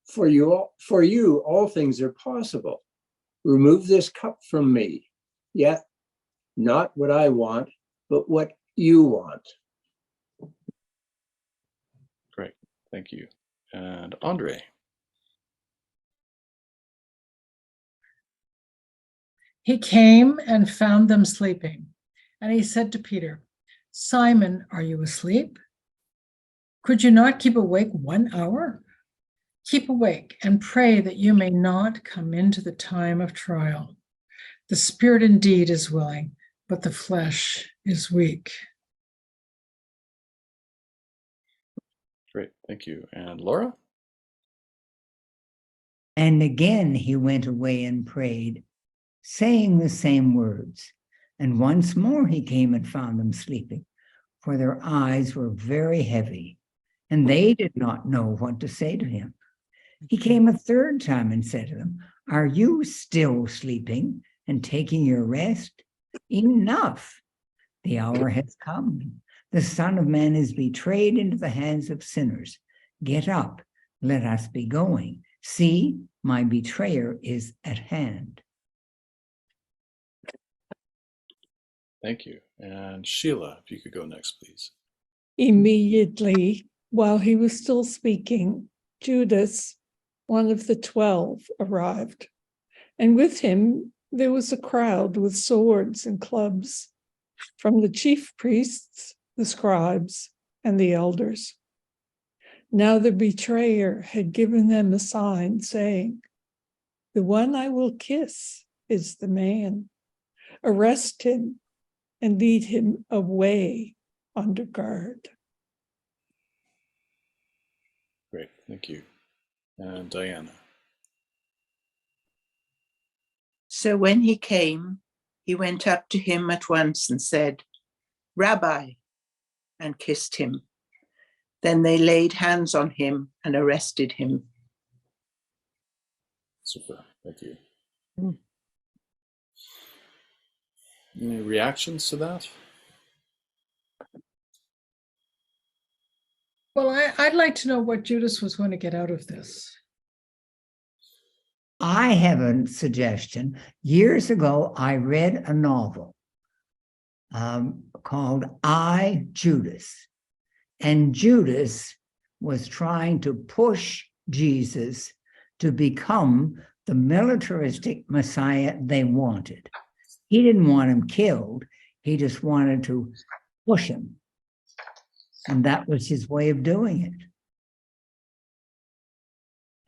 for you all things are possible. Remove this cup from me, yet not what I want, but what you want."
Great, thank you. And Andre?
He came and found them sleeping, and he said to Peter, "Simon, are you asleep? Could you not keep awake 1 hour? Keep awake and pray that you may not come into the time of trial. The spirit indeed is willing, but the flesh is weak."
Great, thank you. And Laura?
And again he went away and prayed, saying the same words. And once more he came and found them sleeping, for their eyes were very heavy, and they did not know what to say to him. He came a third time and said to them, "Are you still sleeping and taking your rest? Enough! The hour has come. The Son of Man is betrayed into the hands of sinners. Get up, let us be going. See, my betrayer is at hand."
Thank you. And Sheila, if you could go next, please.
Immediately, while he was still speaking, Judas, one of the 12, arrived, and with him there was a crowd with swords and clubs from the chief priests, the scribes, and the elders. Now the betrayer had given them a sign saying, "The one I will kiss is the man. Arrest him and lead him away under guard."
Great, thank you. And Diana?
So when he came, he went up to him at once and said, "Rabbi," and kissed him. Then they laid hands on him and arrested him.
Super, thank you. Any reactions to that?
Well, I'd like to know what Judas was going to get out of this.
I have a suggestion. Years ago, I read a novel called I, Judas. And Judas was trying to push Jesus to become the militaristic Messiah they wanted. He didn't want him killed. He just wanted to push him. And that was his way of doing it.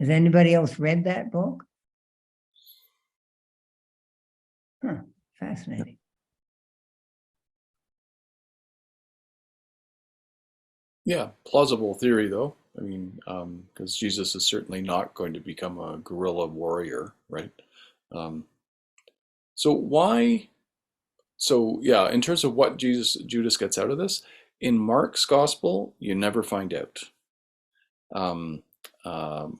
Has anybody else read that book? Huh, fascinating.
Yeah, plausible theory, though. I mean, because Jesus is certainly not going to become a guerrilla warrior, right? So why? So yeah, in terms of what Judas gets out of this, in Mark's gospel, you never find out.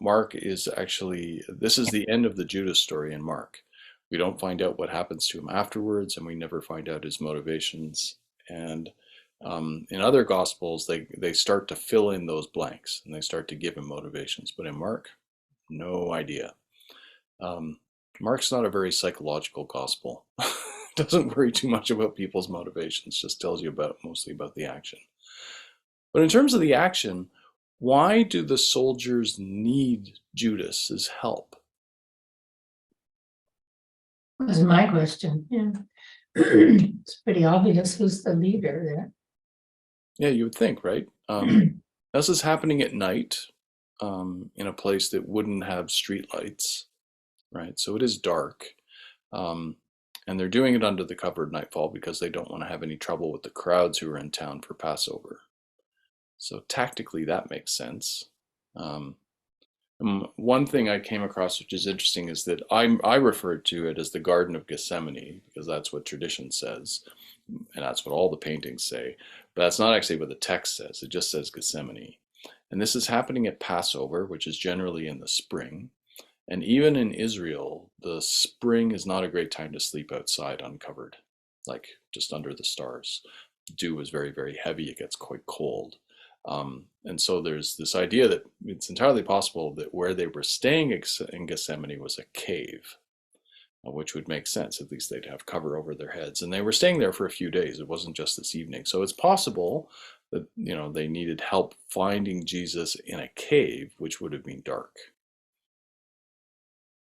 Mark is actually, this is the end of the Judas story in Mark. We don't find out what happens to him afterwards, and we never find out his motivations. And in other gospels, they start to fill in those blanks, and they start to give him motivations. But in Mark, no idea. Mark's not a very psychological gospel. Doesn't worry too much about people's motivations, just tells you mostly about the action. But in terms of the action, why do the soldiers need Judas's help?
That was my question. Yeah. It's pretty obvious who's the leader there.
Yeah, you would think, right? This is happening at night, in a place that wouldn't have street lights, right? So it is dark. And they're doing it under the cover of nightfall because they don't want to have any trouble with the crowds who are in town for Passover. So tactically, that makes sense. One thing I came across, which is interesting, is that I referred to it as the Garden of Gethsemane because that's what tradition says, and that's what all the paintings say. But that's not actually what the text says. It just says Gethsemane. And this is happening at Passover, which is generally in the spring. And even in Israel, the spring is not a great time to sleep outside uncovered, like just under the stars. Dew is very, very heavy. It gets quite cold. And so there's this idea that it's entirely possible that where they were staying in Gethsemane was a cave, which would make sense. At least they'd have cover over their heads. And they were staying there for a few days. It wasn't just this evening. So it's possible that, they needed help finding Jesus in a cave, which would have been dark.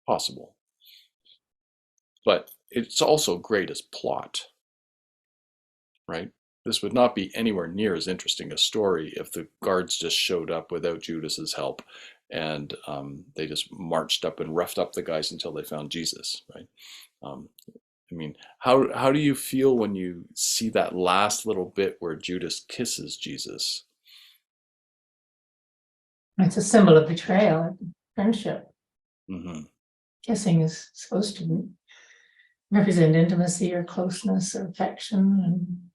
Possible. But it's also great as plot, right? This would not be anywhere near as interesting a story if the guards just showed up without Judas's help and they just marched up and roughed up the guys until they found Jesus, right? How do you feel when you see that last little bit where Judas kisses Jesus?
It's a symbol of betrayal, friendship.
Mm-hmm.
Kissing is supposed to represent intimacy or closeness or affection. And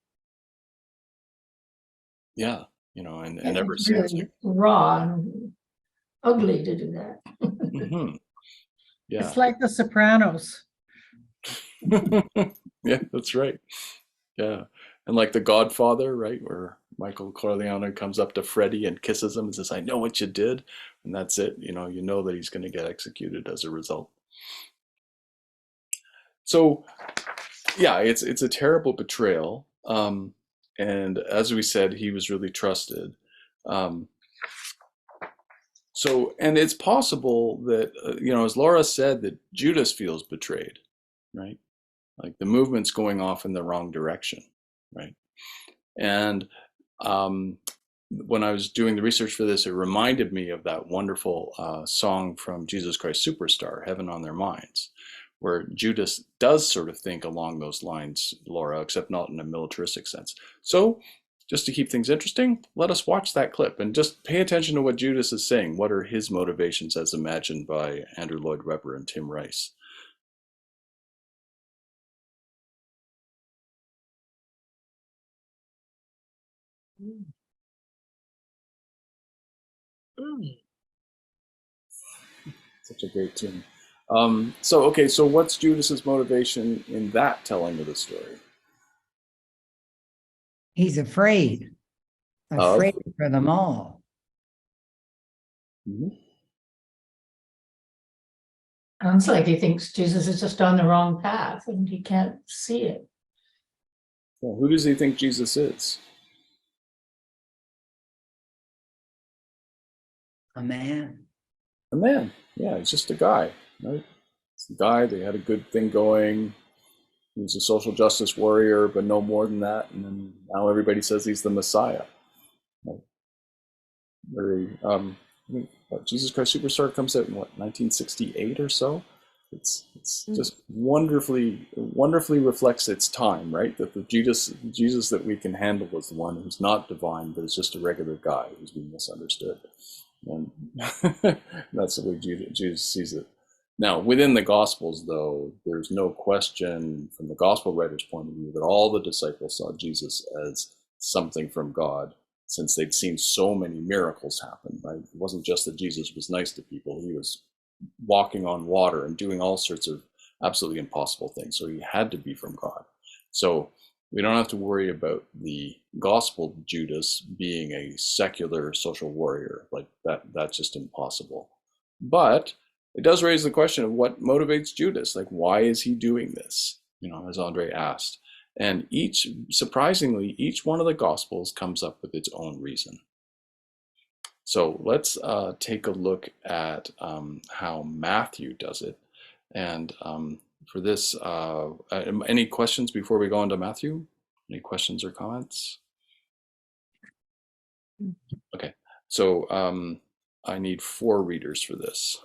yeah, and ever
it's
since.
really raw and ugly to do that.
Mm-hmm. Yeah.
It's like The Sopranos.
Yeah, that's right. Yeah. And like The Godfather, right, where Michael Corleone comes up to Freddie and kisses him and says, "I know what you did." And that's it. You know that he's going to get executed as a result. So, yeah, it's a terrible betrayal. And as we said, he was really trusted. And it's possible that, as Laura said, that Judas feels betrayed, right? Like the movement's going off in the wrong direction, right? And when I was doing the research for this, it reminded me of that wonderful song from Jesus Christ Superstar, Heaven on Their Minds, where Judas does sort of think along those lines, Laura, except not in a militaristic sense. So just to keep things interesting, let us watch that clip and just pay attention to what Judas is saying. What are his motivations as imagined by Andrew Lloyd Webber and Tim Rice? Such a great tune. So what's Judas's motivation in that telling of the story?
He's afraid for them all.
Mm-hmm.
Sounds like he thinks Jesus is just on the wrong path and he can't see it.
Well, who does he think Jesus is?
A man.
A man. Yeah, he's just a guy, right? It's a guy. They had a good thing going. He was a social justice warrior, but no more than that. And then now everybody says he's the Messiah. Right? Jesus Christ Superstar comes out in what, 1968 or so? It's just wonderfully reflects its time, right? That the Jesus that we can handle is the one who's not divine, but is just a regular guy who's being misunderstood. And that's the way Jesus sees it. Now, within the Gospels, though, there's no question from the Gospel writer's point of view that all the disciples saw Jesus as something from God, since they'd seen so many miracles happen, right? It wasn't just that Jesus was nice to people. He was walking on water and doing all sorts of absolutely impossible things. So he had to be from God. So we don't have to worry about the gospel Judas being a secular social warrior. Like that's just impossible. But it does raise the question of what motivates Judas. Like, why is he doing this? As Andre asked. And surprisingly, each one of the Gospels comes up with its own reason. So let's take a look at how Matthew does it. And for this. Any questions before we go on to Matthew? Any questions or comments? Okay, so I need 4 readers for this.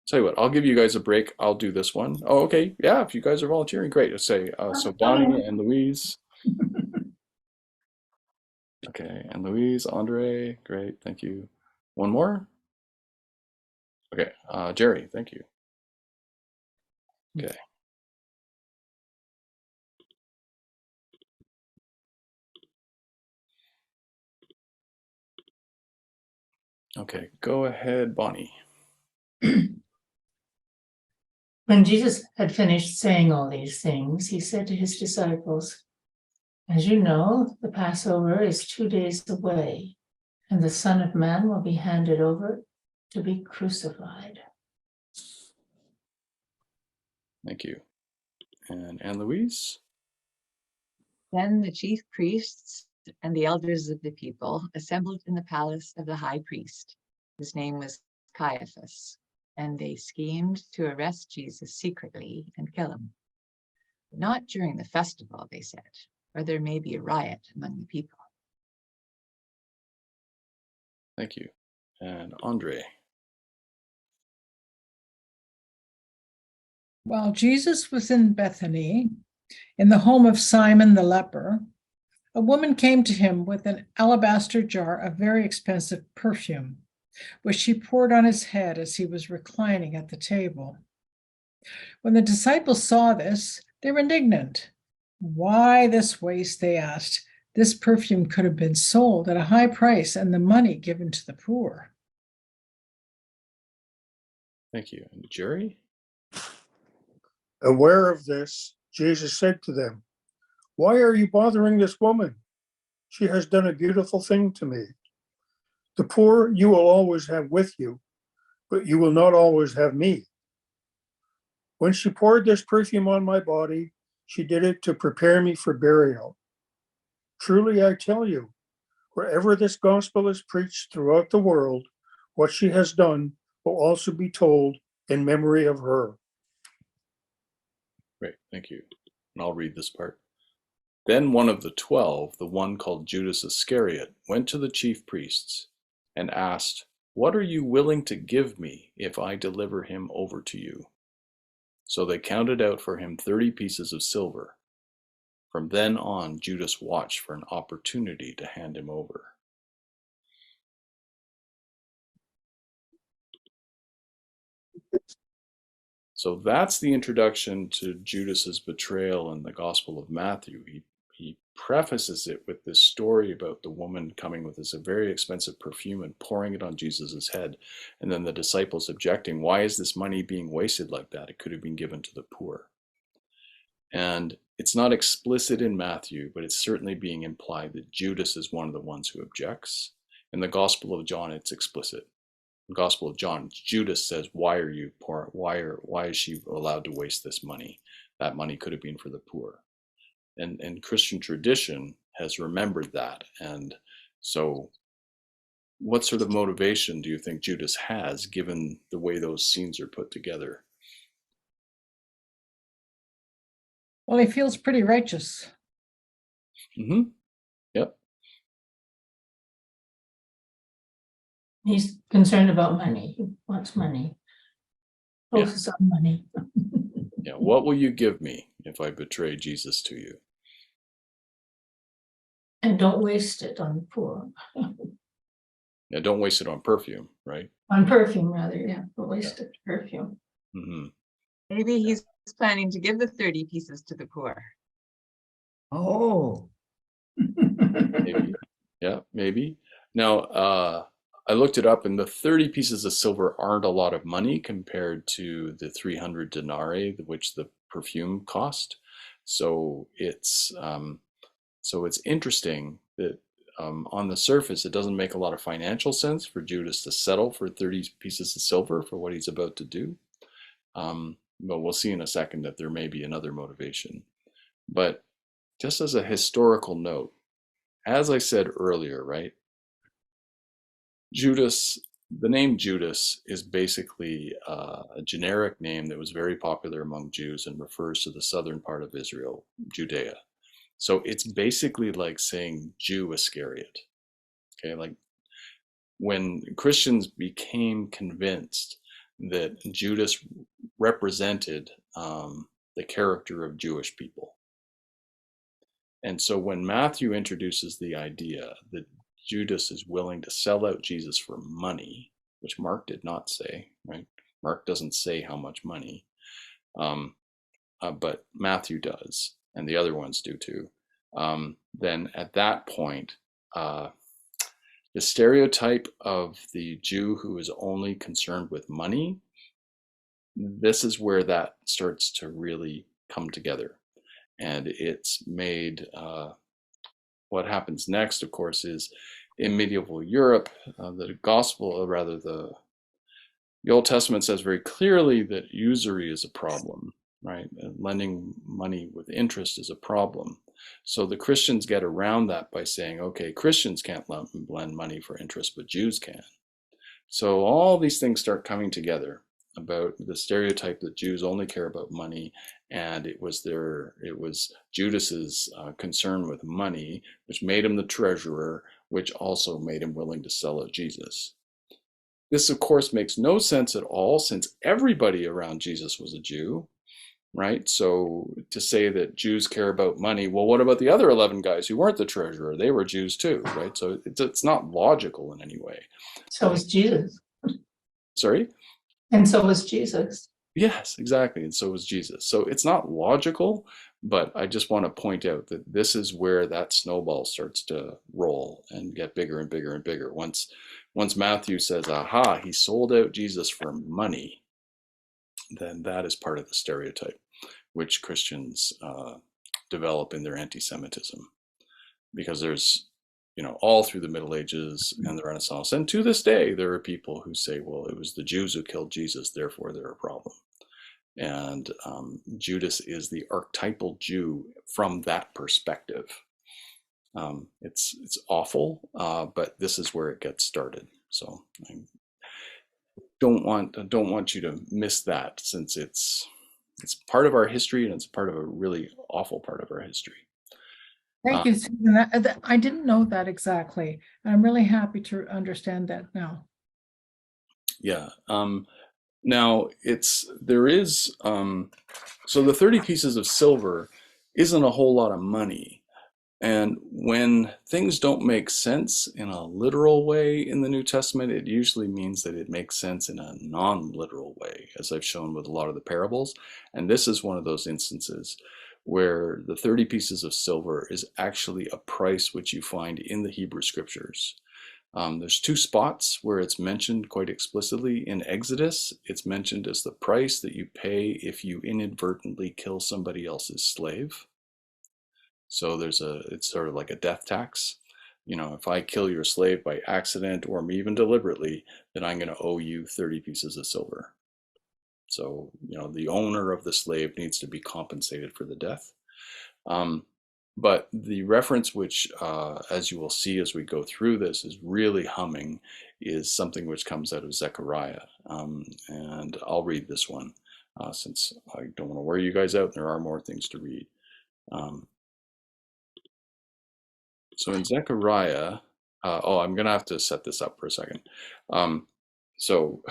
Tell you what, I'll give you guys a break. I'll do this one. Oh, okay. Yeah, if you guys are volunteering, great. Let's say so Bonnie and Louise. Okay, and Louise, Andre, great, thank you. One more? Okay, Jerry, thank you. Okay. Okay, go ahead, Bonnie.
When Jesus had finished saying all these things, he said to his disciples, "As you know, the Passover is 2 days away, and the Son of Man will be handed over to be crucified."
Thank you. And Anne-Louise?
Then the chief priests and the elders of the people assembled in the palace of the high priest, whose name was Caiaphas, and they schemed to arrest Jesus secretly and kill him. Not during the festival, they said, or there may be a riot among the people.
Thank you. And Andre?
While Jesus was in Bethany, in the home of Simon the leper, a woman came to him with an alabaster jar of very expensive perfume, which she poured on his head as he was reclining at the table. When the disciples saw this, they were indignant. "Why this waste?" they asked. "This perfume could have been sold at a high price and the money given to the poor."
Thank you. And Jerry?
Aware of this, Jesus said to them, "Why are you bothering this woman? She has done a beautiful thing to me. The poor you will always have with you, but you will not always have me. When she poured this perfume on my body, she did it to prepare me for burial. Truly, I tell you, wherever this gospel is preached throughout the world, what she has done will also be told in memory of her."
Great, thank you. And I'll read this part. Then one of the 12, the one called Judas Iscariot, went to the chief priests and asked, "What are you willing to give me if I deliver him over to you?" So they counted out for him 30 pieces of silver. From then on, Judas watched for an opportunity to hand him over. So that's the introduction to Judas's betrayal in the Gospel of Matthew. He prefaces it with this story about the woman coming with this very expensive perfume and pouring it on Jesus's head, and then the disciples objecting, "Why is this money being wasted like that? It could have been given to the poor." And it's not explicit in Matthew, but it's certainly being implied that Judas is one of the ones who objects. In the Gospel of John, it's explicit. In the Gospel of John, Judas says, "Why are you poor? Why is she allowed to waste this money? That money could have been for the poor." And Christian tradition has remembered that. And so what sort of motivation do you think Judas has, given the way those scenes are put together?
Well, he feels pretty righteous.
Mm-hmm. Yep.
He's concerned about money. He wants money. Focus on money.
Yeah. What will you give me if I betray Jesus to you?
And don't waste it on the poor.
Yeah, don't waste it on perfume, right?
On perfume, rather, yeah. But waste it on perfume.
Mm-hmm.
Maybe he's planning to give the 30 pieces to the poor.
Oh,
Maybe. Yeah, maybe. Now, I looked it up, and the 30 pieces of silver aren't a lot of money compared to the 300 denarii, which the perfume cost. So it's interesting that on the surface, it doesn't make a lot of financial sense for Judas to settle for 30 pieces of silver for what he's about to do. But we'll see in a second that there may be another motivation. But just as a historical note, as I said earlier, right? Judas the name Judas is basically a generic name that was very popular among Jews and refers to the southern part of Israel, Judea. So it's basically like saying Jew Iscariot. Okay, like when Christians became convinced that Judas represented the character of Jewish people. And so when Matthew introduces the idea that Judas is willing to sell out Jesus for money, which Mark did not say, right? Mark doesn't say how much money, but Matthew does, and the other ones do too. Then at that point, the stereotype of the Jew who is only concerned with money, this is where that starts to really come together. And it's made, what happens next, of course, is in medieval Europe, the gospel, or rather the Old Testament says very clearly that usury is a problem, right? And lending money with interest is a problem. So the Christians get around that by saying, okay, Christians can't lend money for interest, but Jews can. So all these things start coming together about the stereotype that Jews only care about money, and it was Judas's concern with money, which made him the treasurer, which also made him willing to sell out Jesus. This, of course, makes no sense at all, since everybody around Jesus was a Jew, right? So to say that Jews care about money, well, what about the other 11 guys who weren't the treasurer? They were Jews too, right? So it's not logical in any way.
So was Jesus.
Sorry?
And so was Jesus.
Yes, exactly. And so was Jesus. So it's not logical, but I just want to point out that this is where that snowball starts to roll and get bigger and bigger and bigger. Once Matthew says, aha, he sold out Jesus for money, then that is part of the stereotype which Christians develop in their anti-Semitism. Because there's, all through the Middle Ages and the Renaissance, and to this day, there are people who say, well, it was the Jews who killed Jesus, therefore they're a problem. And Judas is the archetypal Jew from that perspective. It's awful, but this is where it gets started. So I don't want you to miss that, since it's part of our history, and it's part of a really awful part of our history.
Thank you, Susan. I didn't know that exactly. I'm really happy to understand that now.
Yeah. Now there is, so the 30 pieces of silver isn't a whole lot of money. And when things don't make sense in a literal way in the New Testament, it usually means that it makes sense in a non-literal way, as I've shown with a lot of the parables. And this is one of those instances where the 30 pieces of silver is actually a price which you find in the Hebrew scriptures. There's two spots where it's mentioned quite explicitly. In Exodus, it's mentioned as the price that you pay if you inadvertently kill somebody else's slave. So it's sort of like a death tax. If I kill your slave by accident or even deliberately, then I'm going to owe you 30 pieces of silver. So, the owner of the slave needs to be compensated for the death. But the reference which, as you will see as we go through this, is really humming, is something which comes out of Zechariah. And I'll read this one, since I don't want to wear you guys out. There are more things to read. So in Zechariah, I'm going to have to set this up for a second. So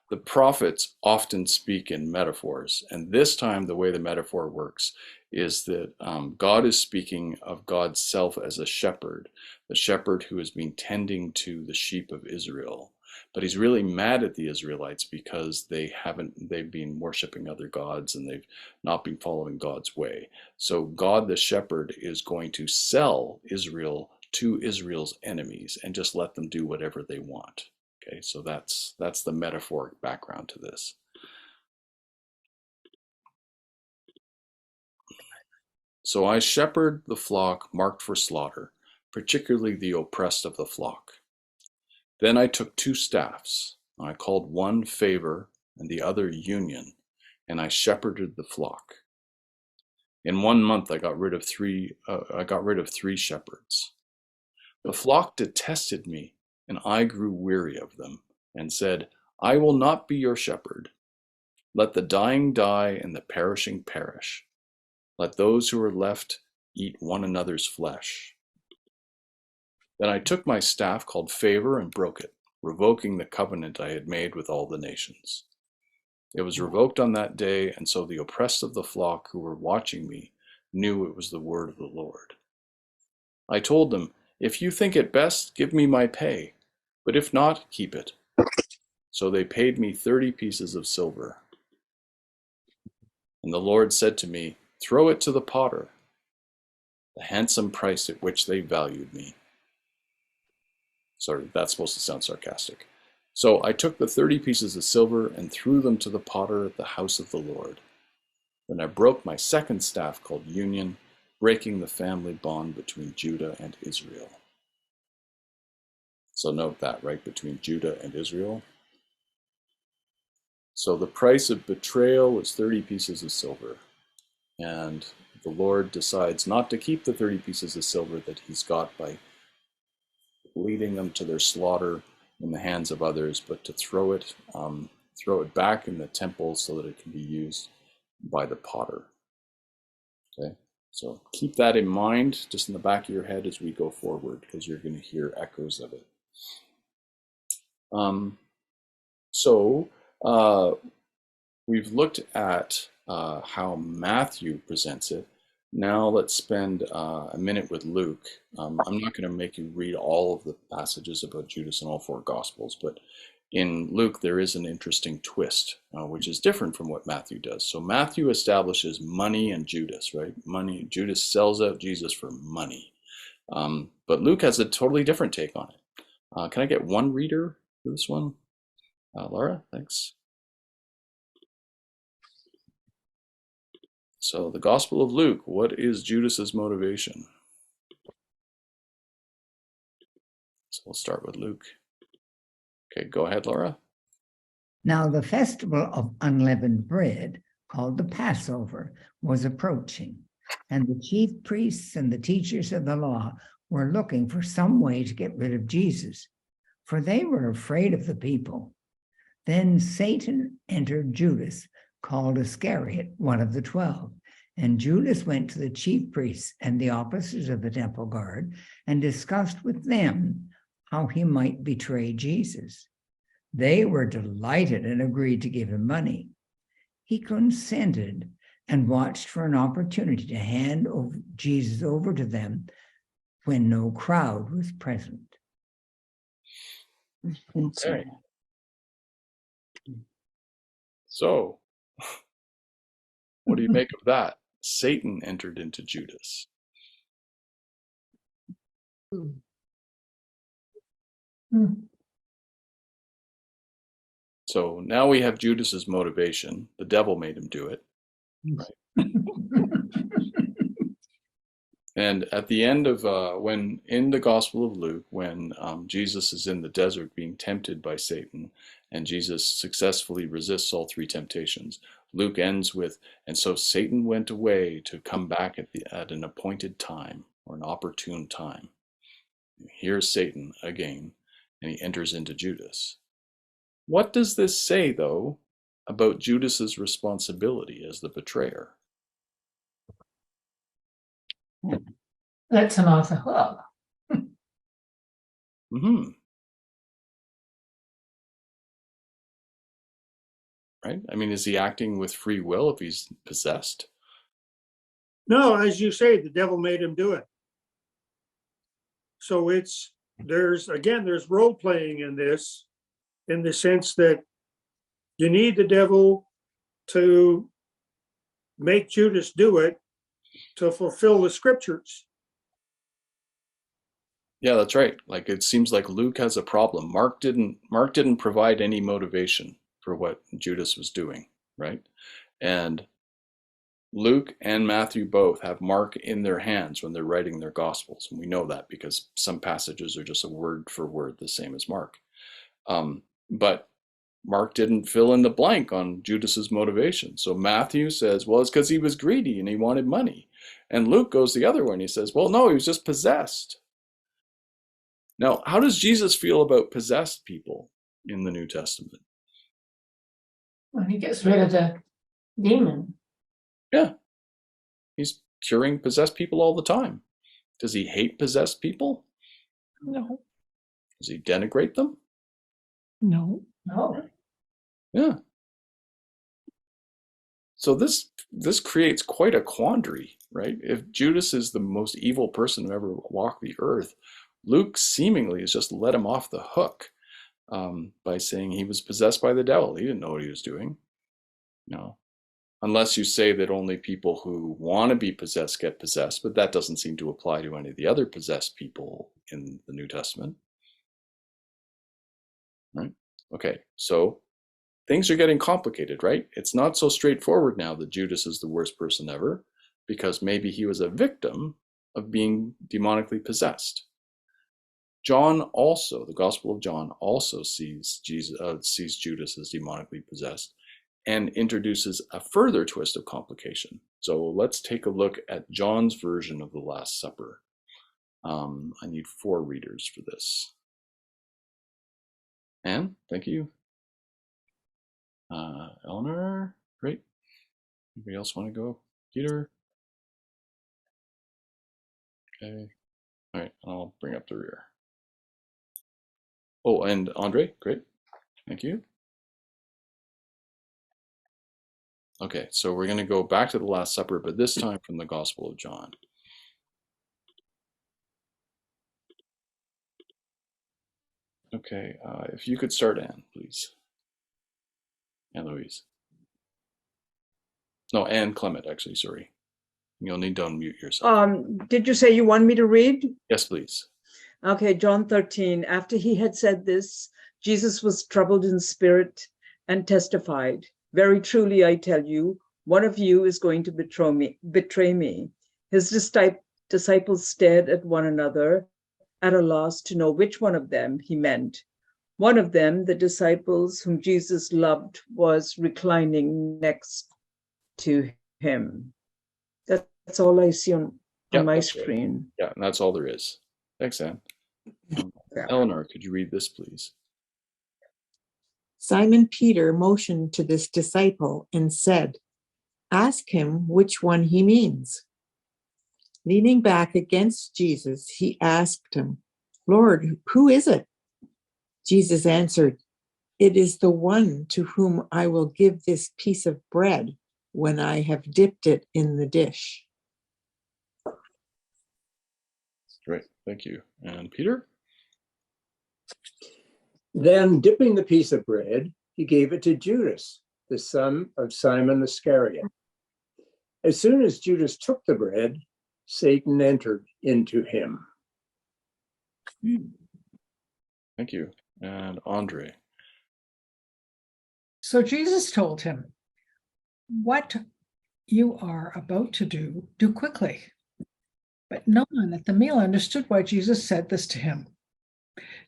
the prophets often speak in metaphors, and this time the way the metaphor works is that God is speaking of God's self as a shepherd, the shepherd who has been tending to the sheep of Israel. But he's really mad at the Israelites because they've been worshiping other gods, and they've not been following God's way. So God the shepherd is going to sell Israel to Israel's enemies and just let them do whatever they want. Okay, so that's the metaphoric background to this. So I shepherd the flock marked for slaughter, particularly the oppressed of the flock. Then I took two staffs, and I called one favor and the other union, and I shepherded the flock. In 1 month I got rid of three shepherds. The flock detested me, and I grew weary of them. and said, I will not be your shepherd. Let the dying die and the perishing perish. Let those who are left eat one another's flesh. Then I took my staff called Favor and broke it, revoking the covenant I had made with all the nations. It was revoked on that day, and so the oppressed of the flock who were watching me knew it was the word of the Lord. I told them, if you think it best, give me my pay, but if not, keep it. So they paid me 30 pieces of silver. And the Lord said to me, throw it to the potter, the handsome price at which they valued me. Sorry, that's supposed to sound sarcastic. So I took the 30 pieces of silver and threw them to the potter at the house of the Lord. Then I broke my second staff called Union, breaking the family bond between Judah and Israel. So note that, right, between Judah and Israel. So the price of betrayal is 30 pieces of silver. And the Lord decides not to keep the 30 pieces of silver that he's got by leading them to their slaughter in the hands of others, but to throw it back in the temple so that it can be used by the potter. Okay, so keep that in mind, just in the back of your head as we go forward, because you're going to hear echoes of it. We've looked at how Matthew presents it. Now let's spend a minute with Luke. I'm not going to make you read all of the passages about Judas in all four Gospels, but in Luke there is an interesting twist, which is different from what Matthew does. So Matthew establishes money and Judas, right? Money. Judas sells out Jesus for money. But Luke has a totally different take on it. Can I get one reader for this one? Laura, thanks. So the Gospel of Luke, what is Judas's motivation? So we'll start with Luke. Okay, go ahead, Laura.
Now the festival of unleavened bread, called the Passover, was approaching, and the chief priests and the teachers of the law were looking for some way to get rid of Jesus, for they were afraid of the people. Then Satan entered Judas, called Iscariot, one of the 12. And Judas went to the chief priests and the officers of the temple guard and discussed with them how he might betray Jesus. They were delighted and agreed to give him money. He consented and watched for an opportunity to hand Jesus over to them when no crowd was present.
Okay. So, what do you make of that? Satan entered into Judas. So now we have Judas's motivation. The devil made him do it. Right? And at the end of when in the Gospel of Luke, when Jesus is in the desert being tempted by Satan, and Jesus successfully resists all three temptations, Luke ends with, and so Satan went away to come back at an appointed time, or an opportune time. Here's Satan again, and he enters into Judas. What does this say, though, about Judas's responsibility as the betrayer?
Lets him off the hook.
Mm-hmm. Right? I mean, is he acting with free will if he's possessed?
No, as you say, the devil made him do it. So there's role playing in this, in the sense that you need the devil to make Judas do it to fulfill the scriptures.
Yeah, that's right. Like, it seems like Luke has a problem. Mark didn't provide any motivation for what Judas was doing, right? And Luke and Matthew both have Mark in their hands when they're writing their Gospels. And we know that because some passages are just a word for word the same as Mark. But Mark didn't fill in the blank on Judas's motivation. So Matthew says, well, it's because he was greedy and he wanted money. And Luke goes the other way and he says, well, no, he was just possessed. Now, how does Jesus feel about possessed people? in the New Testament.
When he gets rid of the demon.
Yeah. He's curing possessed people all the time. Does he hate possessed people?
No,
Does he denigrate them?
no.
No.
Yeah. So this creates quite a quandary, right? If Judas is the most evil person who ever walked the earth, Luke seemingly has just let him off the hook by saying he was possessed by the devil. He didn't know what he was doing. No. Unless you say that only people who want to be possessed get possessed, but that doesn't seem to apply to any of the other possessed people in the New Testament. Right? Okay, so things are getting complicated, right? It's not so straightforward now that Judas is the worst person ever, because maybe he was a victim of being demonically possessed. John also, the Gospel of John also sees Judas as demonically possessed and introduces a further twist of complication. So let's take a look at John's version of the Last Supper. I need 4 readers for this. Anne, thank you. Eleanor, great. Anybody else want to go? Peter? Okay. All right, I'll bring up the rear. Oh, and Andre, great. Thank you. Okay, so we're going to go back to the Last Supper, but this time from the Gospel of John. Okay, if you could start, Anne, please. Anne Louise. No, Anne Clement, actually, sorry. You'll need to unmute yourself.
Did you say you want me to read?
Yes, please.
Okay, John 13. After he had said this, Jesus was troubled in spirit and testified, "Very truly, I tell you, one of you is going to betray me." His disciples stared at one another, at a loss to know which one of them he meant. One of them, the disciples whom Jesus loved, was reclining next to him. That's all I see on my screen.
Right. Yeah, and that's all there is. Thanks, Anne. Eleanor, could you read this, please?
Simon Peter motioned to this disciple and said, "Ask him which one he means." Leaning back against Jesus, he asked him, "Lord, who is it?" Jesus answered, "It is the one to whom I will give this piece of bread when I have dipped it in the dish."
Great, thank you. And Peter?
Then, dipping the piece of bread, he gave it to Judas, the son of Simon Iscariot. As soon as Judas took the bread, Satan entered into him.
Thank you. And Andre?
So Jesus told him, "What you are about to do, do quickly." But no one at the meal understood why Jesus said this to him.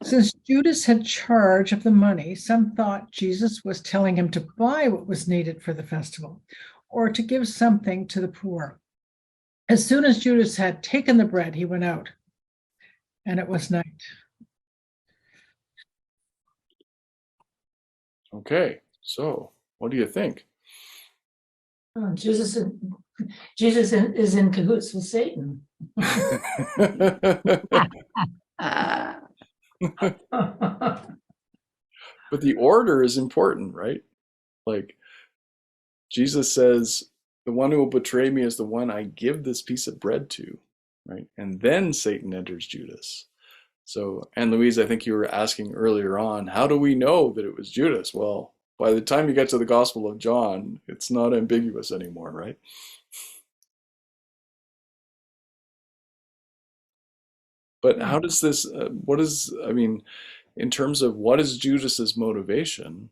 Since Judas had charge of the money, some thought Jesus was telling him to buy what was needed for the festival or to give something to the poor. As soon as Judas had taken the bread, he went out, and it was night.
Okay, so what do you think?
Oh, Jesus is in cahoots with Satan.
But the order is important, right? Like Jesus says, the one who will betray me is the one I give this piece of bread to, right? And then Satan enters Judas. So, Anne Louise, I think you were asking earlier on, how do we know that it was Judas? Well, by the time you get to the Gospel of John, it's not ambiguous anymore, right? But how does this, in terms of what is Judas's motivation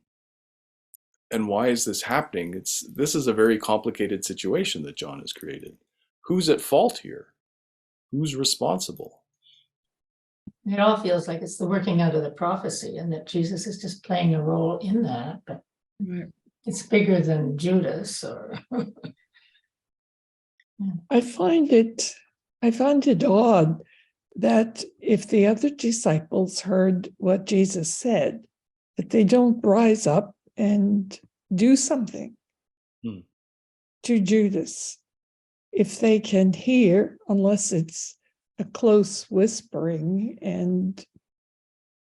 and why is this happening? This is a very complicated situation that John has created. Who's at fault here? Who's responsible?
It all feels like it's the working out of the prophecy and that Jesus is just playing a role in that, but it's bigger than Judas or
I find it odd that if the other disciples heard what Jesus said, that they don't rise up and do something to Judas. If they can hear, unless it's a close whispering and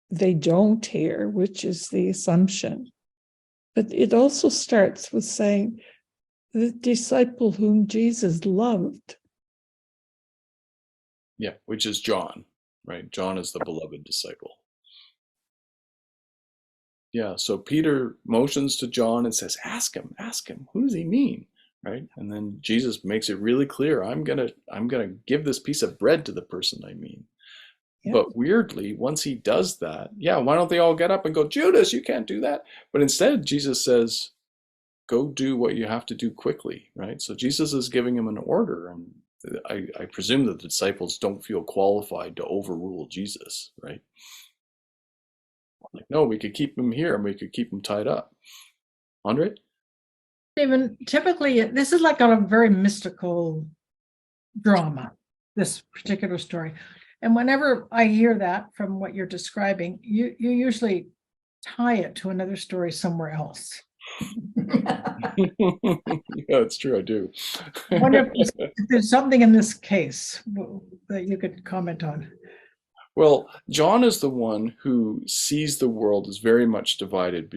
they don't hear, which is the assumption. But it also starts with saying, the disciple whom Jesus loved.
Yeah, which is John, right? John is the beloved disciple. Yeah, so Peter motions to John and says, ask him, who does he mean? Right? And then Jesus makes it really clear, I'm gonna give this piece of bread to the person I mean. Yeah. But weirdly, once he does that, why don't they all get up and go, Judas, you can't do that. But instead, Jesus says, go do what you have to do quickly, right? So Jesus is giving him an order, and I presume that the disciples don't feel qualified to overrule Jesus, right? Like, no, we could keep him here and we could keep him tied up. Andre?
Stephen, typically, this is like a very mystical drama, this particular story. And whenever I hear that from what you're describing, you usually tie it to another story somewhere else.
Yeah, it's true, I do.
I wonder if there's something in this case that you could comment on.
Well, John is the one who sees the world as very much divided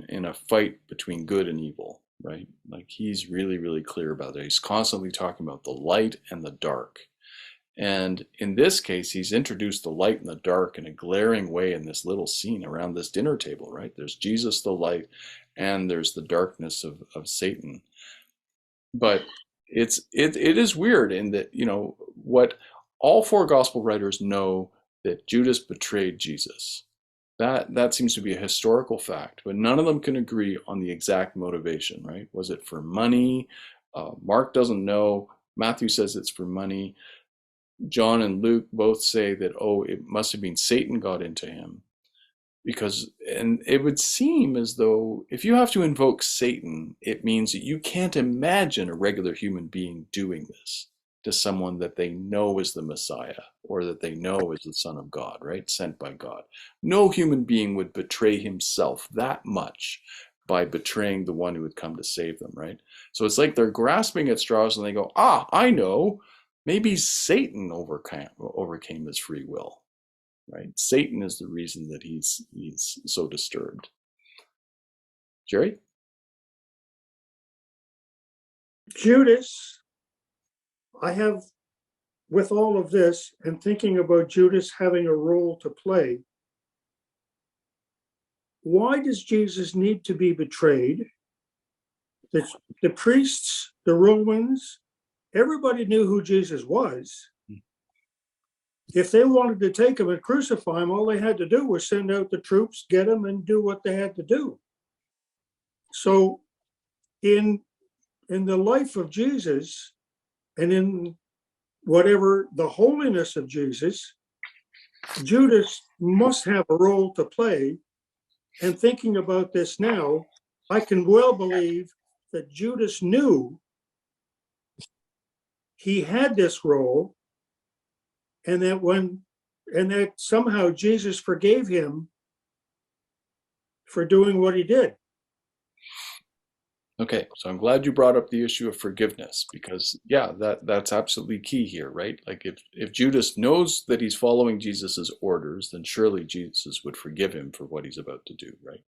in a fight between good and evil, right? Like, he's really, really clear about it. He's constantly talking about the light and the dark. And in this case, he's introduced the light and the dark in a glaring way in this little scene around this dinner table, right? There's Jesus, the light, and there's the darkness of Satan. But it is weird in that, what all four gospel writers know, that Judas betrayed Jesus. That seems to be a historical fact, but none of them can agree on the exact motivation, right? Was it for money? Mark doesn't know. Matthew says it's for money. John and Luke both say that, it must have been Satan got into him. And it would seem as though if you have to invoke Satan, it means that you can't imagine a regular human being doing this to someone that they know is the Messiah, or that they know is the Son of God, right? Sent by God. No human being would betray himself that much by betraying the one who would come to save them, right? So it's like they're grasping at straws and they go, I know, maybe Satan overcame his free will, right? Satan is the reason that he's so disturbed. Jerry?
Judas, I have, with all of this and thinking about Judas having a role to play, why does Jesus need to be betrayed? The priests, the Romans, everybody knew who Jesus was. If they wanted to take him and crucify him, all they had to do was send out the troops, get him, and do what they had to do. So in the life of Jesus, and in whatever the holiness of Jesus, Judas must have a role to play. And thinking about this now, I can well believe that Judas knew he had this role, and that somehow Jesus forgave him for doing what he did.
Okay, so I'm glad you brought up the issue of forgiveness, because that's absolutely key here, right? Like, if Judas knows that he's following Jesus's orders, then surely Jesus would forgive him for what he's about to do, right?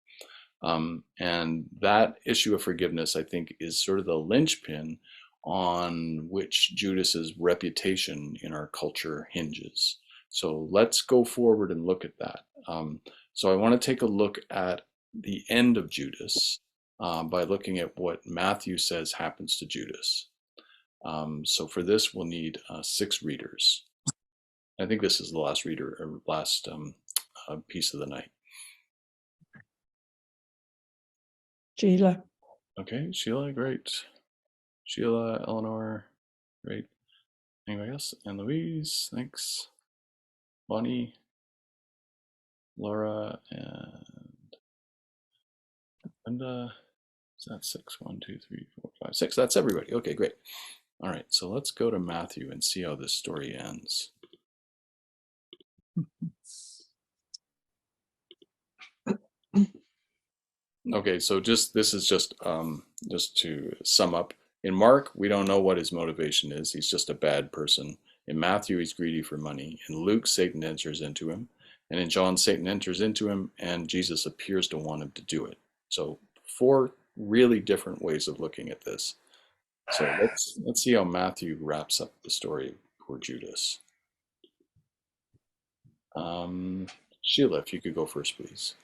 And that issue of forgiveness, I think, is sort of the linchpin on which Judas's reputation in our culture hinges. So let's go forward and look at that. So I want to take a look at the end of Judas by looking at what Matthew says happens to Judas. So for this, we'll need 6 readers. I think this is the last reader, or last piece of the night.
Sheila.
Okay, Sheila, great. Sheila, Eleanor, great. Anybody else? And Louise, thanks. Bonnie, Laura, and Linda. Is that 6? 1, 2, 3, 4, 5, 6. That's everybody. Okay, great. All right, so let's go to Matthew and see how this story ends. Okay, so this is just to sum up. In Mark, we don't know what his motivation is. He's just a bad person. In Matthew, he's greedy for money. In Luke, Satan enters into him. And in John, Satan enters into him, and Jesus appears to want him to do it. So 4 really different ways of looking at this. So let's see how Matthew wraps up the story of poor Judas. Sheila, if you could go first, please.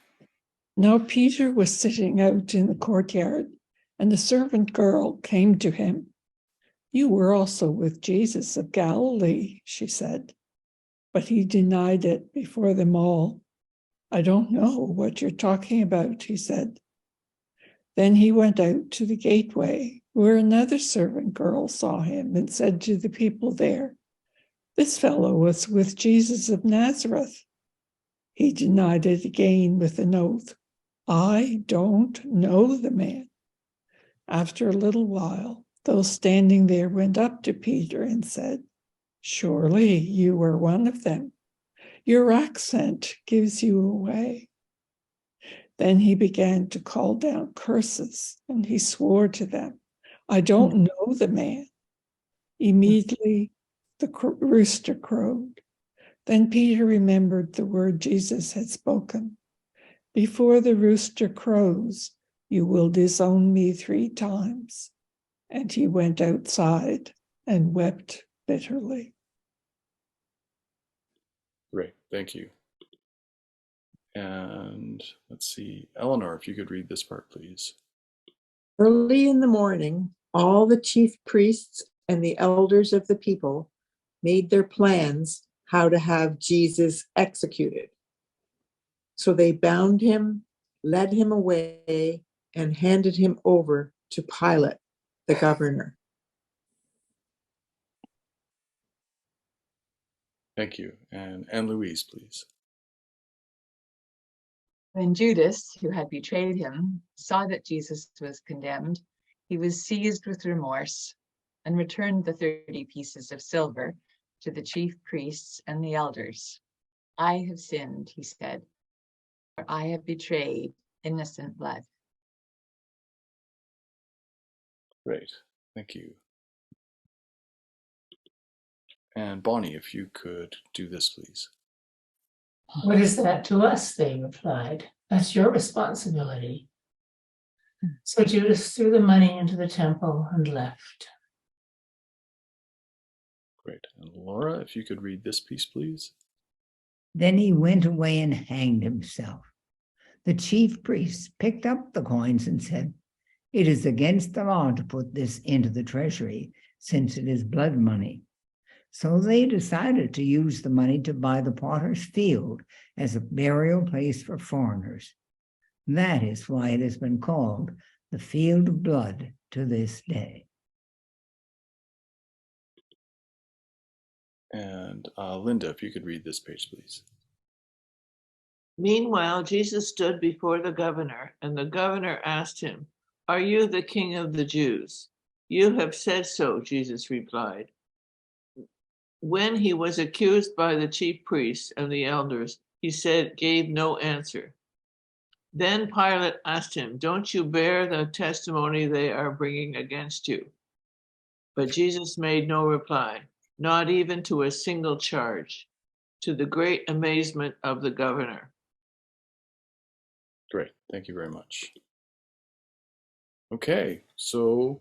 Now Peter was sitting out in the courtyard, and the servant girl came to him. You were also with Jesus of Galilee, she said. But he denied it before them all. I don't know what you're talking about, he said. Then he went out to the gateway, where another servant girl saw him and said to the people there, this fellow was with Jesus of Nazareth. He denied it again with an oath. I don't know the man. After a little while, those standing there went up to Peter and said, surely you were one of them. Your accent gives you away. Then he began to call down curses, and he swore to them, I don't know the man. Immediately the rooster crowed. Then Peter remembered the word Jesus had spoken. Before the rooster crows, you will disown me 3 times. And he went outside and wept bitterly.
Great, thank you. And let's see, Eleanor, if you could read this part, please.
Early in the morning, all the chief priests and the elders of the people made their plans how to have Jesus executed. So they bound him, led him away, and handed him over to Pilate, the governor.
Thank you. And Louise, please.
When Judas, who had betrayed him, saw that Jesus was condemned, he was seized with remorse and returned the 30 pieces of silver to the chief priests and the elders. I have sinned, he said, for I have betrayed innocent blood.
Great, thank you. And Bonnie, if you could do this, please.
What is that to us? They replied. That's your responsibility. So Judas threw the money into the temple and left.
Great. And Laura, if you could read this piece, please.
Then he went away and hanged himself. The chief priests picked up the coins and said, it is against the law to put this into the treasury, since it is blood money. So they decided to use the money to buy the potter's field as a burial place for foreigners. That is why it has been called the field of blood to this day.
And Linda, if you could read this page, please.
Meanwhile, Jesus stood before the governor, and the governor asked him, are you the king of the Jews? You have said so, Jesus replied. When he was accused by the chief priests and the elders, he gave no answer. Then Pilate asked him, don't you bear the testimony they are bringing against you? But Jesus made no reply, not even to a single charge, to the great amazement of the governor.
Great, thank you very much. Okay, so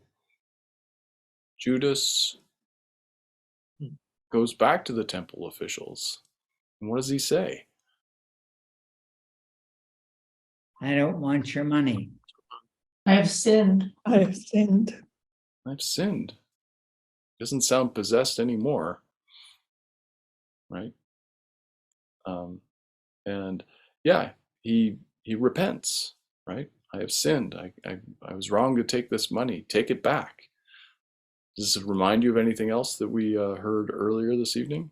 Judas goes back to the temple officials. And what does he say?
I don't want your money.
I have sinned.
I have sinned.
I've sinned. Doesn't sound possessed anymore, right? And yeah, he repents, right? I have sinned. I was wrong to take this money. Take it back. Does this remind you of anything else that we heard earlier this evening?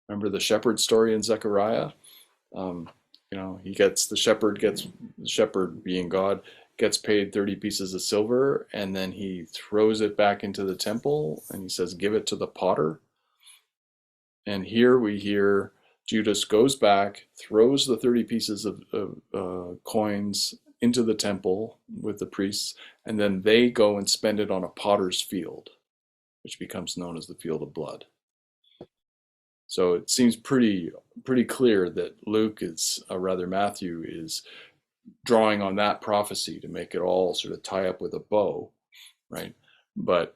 Remember the shepherd story in Zechariah? The shepherd being God, gets paid 30 pieces of silver, and then he throws it back into the temple, and he says, give it to the potter. And here we hear Judas goes back, throws the 30 pieces of coins into the temple with the priests, and then they go and spend it on a potter's field, which becomes known as the field of blood. So it seems pretty clear that Luke is, or rather Matthew is drawing on that prophecy to make it all sort of tie up with a bow, right? But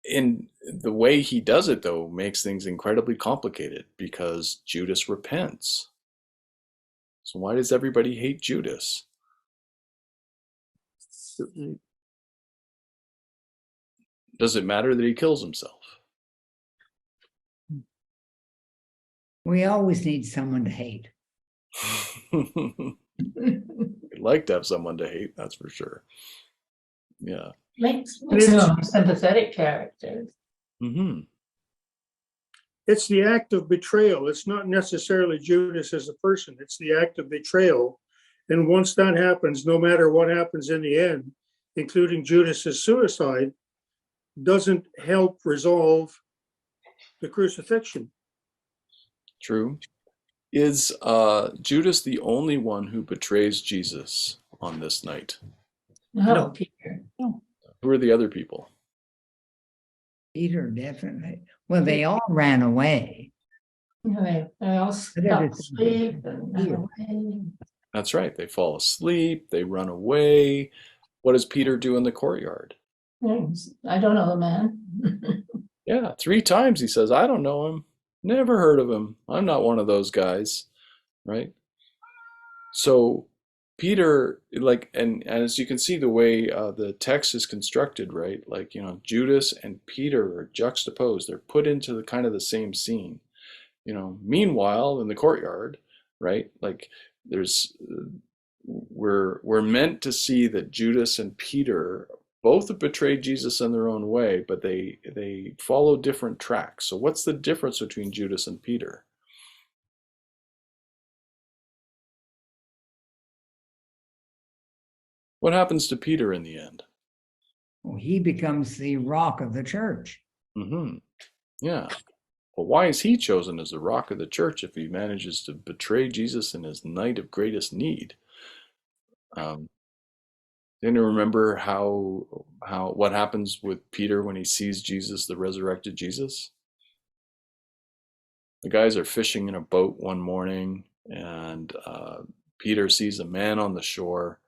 in the way he does it, though, makes things incredibly complicated because Judas repents. So why does everybody hate Judas? Does it matter that he kills himself?
We always need someone to hate.
We'd like to have someone to hate, that's for sure. Yeah.
Makes them sympathetic characters.
Mm-hmm.
It's the act of betrayal. It's not necessarily Judas as a person. It's the act of betrayal. And once that happens, no matter what happens in the end, including Judas's suicide, doesn't help resolve the crucifixion.
True. Is Judas the only one who betrays Jesus on this night?
No, Peter.
Who are the other people?
Peter, definitely. Well, they all ran away.
They all fell asleep and ran away.
That's right. They fall asleep. They run away. What does Peter do in the courtyard?
I don't know the man.
Yeah, 3 times he says, I don't know him. Never heard of him. I'm not one of those guys, right? So Peter, like, and as you can see the way the text is constructed, right? Like, you know, Judas and Peter are juxtaposed. They're put into the kind of the same scene. You know, meanwhile, in the courtyard, right? Like, there's, we're meant to see that Judas and Peter both have betrayed Jesus in their own way, but they follow different tracks. So what's the difference between Judas and Peter? What happens to Peter in the end?
Well, he becomes the rock of the church.
Mm-hmm. Yeah. Well, why is he chosen as the rock of the church if he manages to betray Jesus in his night of greatest need? Didn't you remember what happens with Peter when he sees Jesus, the resurrected Jesus? The guys are fishing in a boat one morning, and Peter sees a man on the shore,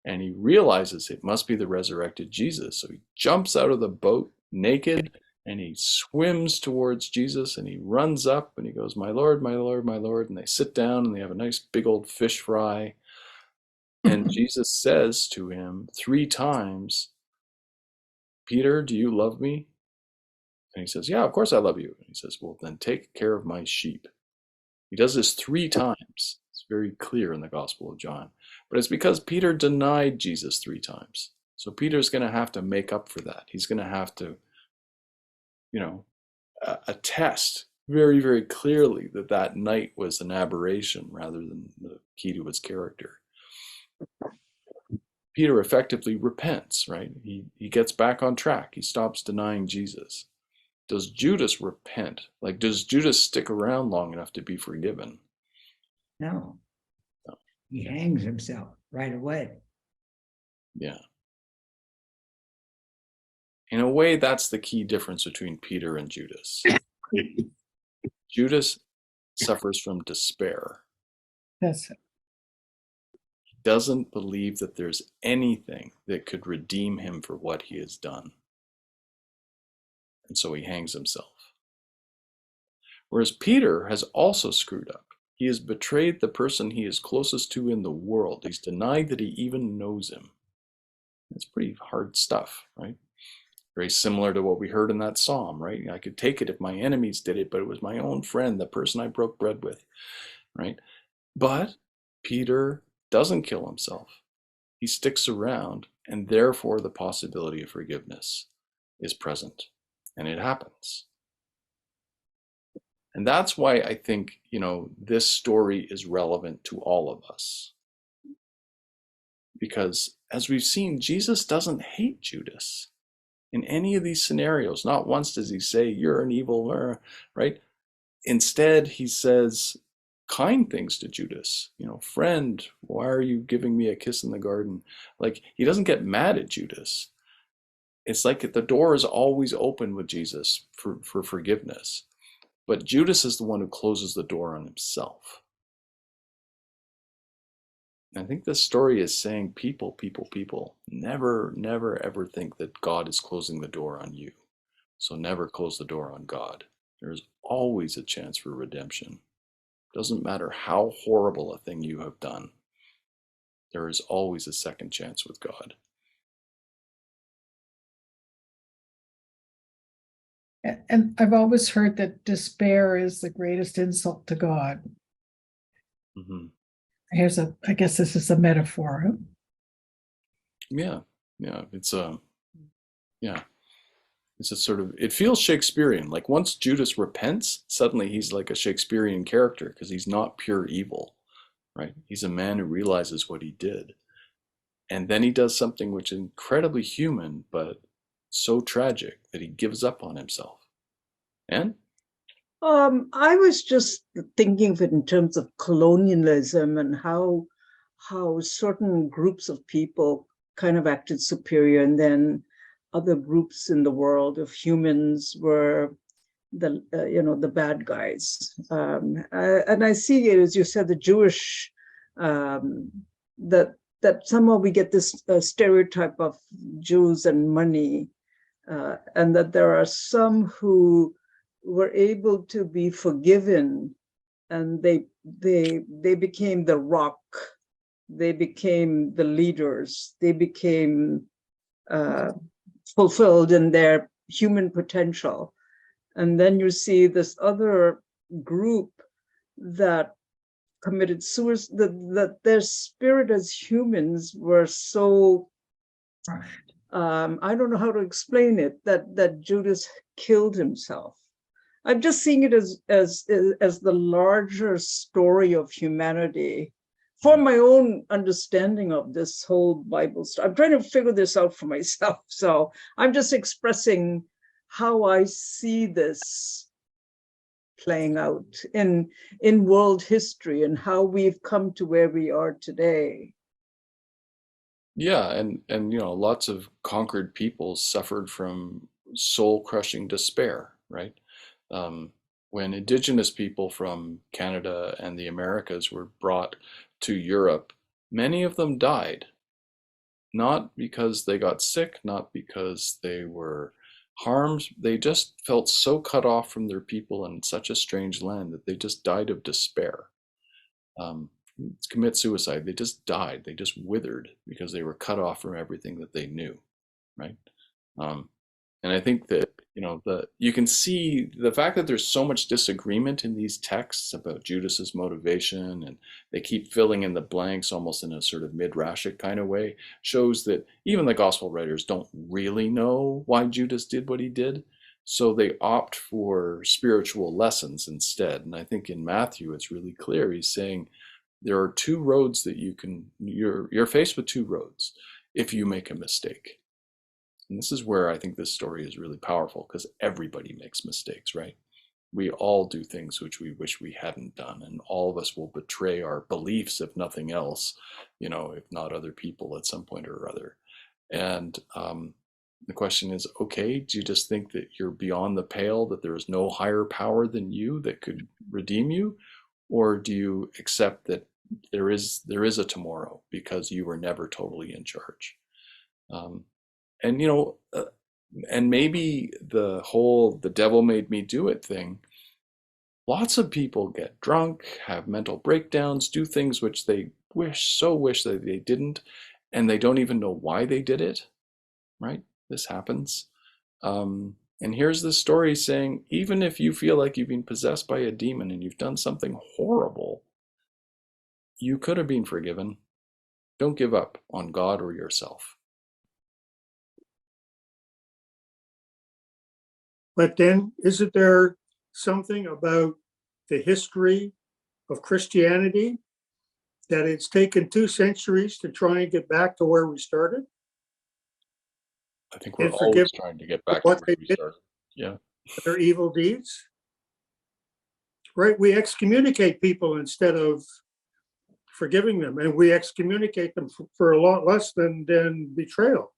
and he realizes it must be the resurrected Jesus. So he jumps out of the boat naked, and he swims towards Jesus, and he runs up, and he goes, "My Lord, my Lord, my Lord." And they sit down, and they have a nice big old fish fry. And Jesus says to him 3 times, "Peter, do you love me?" And he says, "Yeah, of course I love you." And he says, "Well, then take care of my sheep." He does this 3 times. It's very clear in the Gospel of John. But it's because Peter denied Jesus 3 times. So Peter's going to have to make up for that. He's going to have to, you know, attest very, very clearly that that night was an aberration rather than the key to his character. Peter effectively repents, right? He gets back on track. He stops denying Jesus. Does Judas repent? Like, does Judas stick around long enough to be forgiven?
No. He hangs himself right away.
Yeah. In a way, that's the key difference between Peter and Judas. Judas suffers from despair.
That's it.
He doesn't believe that there's anything that could redeem him for what he has done. And so he hangs himself. Whereas Peter has also screwed up. He has betrayed the person he is closest to in the world. He's denied that he even knows him. It's pretty hard stuff, right? Very similar to what we heard in that psalm, right? I could take it if my enemies did it, but it was my own friend, the person I broke bread with, right? But Peter doesn't kill himself. He sticks around, and therefore the possibility of forgiveness is present, and it happens. And that's why I think, you know, this story is relevant to all of us. Because as we've seen, Jesus doesn't hate Judas in any of these scenarios. Not once does he say, "You're an evil," right? Instead, he says kind things to Judas. Friend, why are you giving me a kiss in the garden? Like, he doesn't get mad at Judas. It's like the door is always open with Jesus for forgiveness. But Judas is the one who closes the door on himself. I think this story is saying, people, never, never, ever think that God is closing the door on you. So never close the door on God. There's always a chance for redemption. Doesn't matter how horrible a thing you have done. There is always a second chance with God.
And I've always heard that despair is the greatest insult to God.
Mm-hmm.
I guess this is a metaphor.
Yeah. It's a sort of, it feels Shakespearean. Like once Judas repents, suddenly he's like a Shakespearean character because he's not pure evil, right? He's a man who realizes what he did. And then he does something which is incredibly human, but so tragic that he gives up on himself. And
I was just thinking of it in terms of colonialism and how certain groups of people kind of acted superior, and then other groups in the world of humans were the bad guys. And I see it, as you said, the Jewish, that somehow we get this stereotype of Jews and money, and that there are some who were able to be forgiven, and they became the rock, they became the leaders, they became fulfilled in their human potential. And then you see this other group that committed suicide, that their spirit as humans were so, I don't know how to explain it, that Judas killed himself. I'm just seeing it as the larger story of humanity for my own understanding of this whole Bible story. I'm trying to figure this out for myself. So I'm just expressing how I see this playing out in world history and how we've come to where we are today.
yeah, and lots of conquered peoples suffered from soul-crushing despair, right? When indigenous people from Canada and the Americas were brought to Europe, many of them died. Not because they got sick, not because they were harmed. They just felt so cut off from their people in such a strange land that they just died of despair. Commit suicide. They just died. They just withered because they were cut off from everything that they knew, right? And I think that you can see the fact that there's so much disagreement in these texts about Judas's motivation, and they keep filling in the blanks almost in a sort of midrashic kind of way, shows that even the gospel writers don't really know why Judas did what he did. So they opt for spiritual lessons instead. And I think in Matthew, it's really clear. He's saying there are two roads that you're faced with two roads if you make a mistake. And this is where I think this story is really powerful, because everybody makes mistakes, right? We all do things which we wish we hadn't done, and all of us will betray our beliefs, if nothing else, if not other people at some point or other. And the question is, okay, do you just think that you're beyond the pale, that there is no higher power than you that could redeem you? Or do you accept that there is a tomorrow because you were never totally in charge? And and maybe the devil made me do it thing. Lots of people get drunk, have mental breakdowns, do things which they wish that they didn't, and they don't even know why they did it, right? This happens. And here's the story saying, even if you feel like you've been possessed by a demon and you've done something horrible, you could have been forgiven. Don't give up on God or yourself.
But then, isn't there something about the history of Christianity that it's taken 2 centuries to try and get back to where we started?
I think we're always trying to get back to where we started. Yeah.
Their evil deeds? right? We excommunicate people instead of forgiving them, and we excommunicate them for a lot less than betrayal.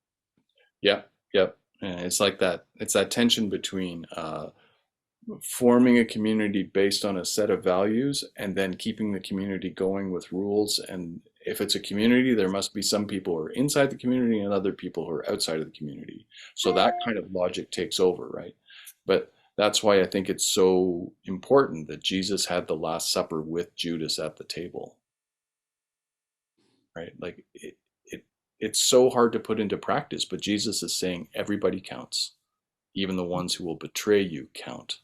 Yep, yep. And it's like that. It's that tension between forming a community based on a set of values and then keeping the community going with rules. And if it's a community, there must be some people who are inside the community and other people who are outside of the community. So that kind of logic takes over, right? But that's why I think it's so important that Jesus had the Last Supper with Judas at the table, right? Like it's so hard to put into practice, but Jesus is saying everybody counts. Even the ones who will betray you count.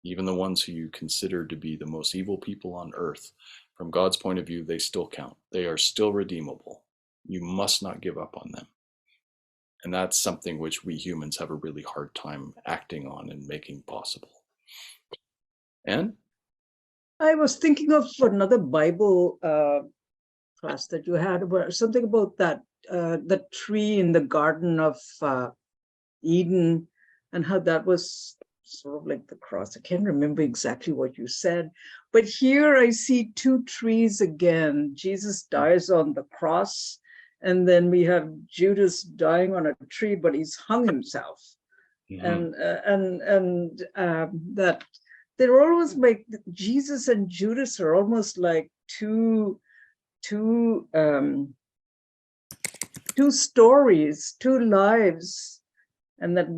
Even the ones who you consider to be the most evil people on earth, from God's point of view, they still count. They are still redeemable. You must not give up on them. And that's something which we humans have a really hard time acting on and making possible. And
I was thinking of another Bible class that you had, where something about that the tree in the Garden of Eden, and how that was sort of like the cross. I can't remember exactly what you said, but here I see two trees again. Jesus dies on the cross, and then we have Judas dying on a tree, but he's hung himself. And that they're almost like Jesus and Judas are almost like two stories, two lives, and that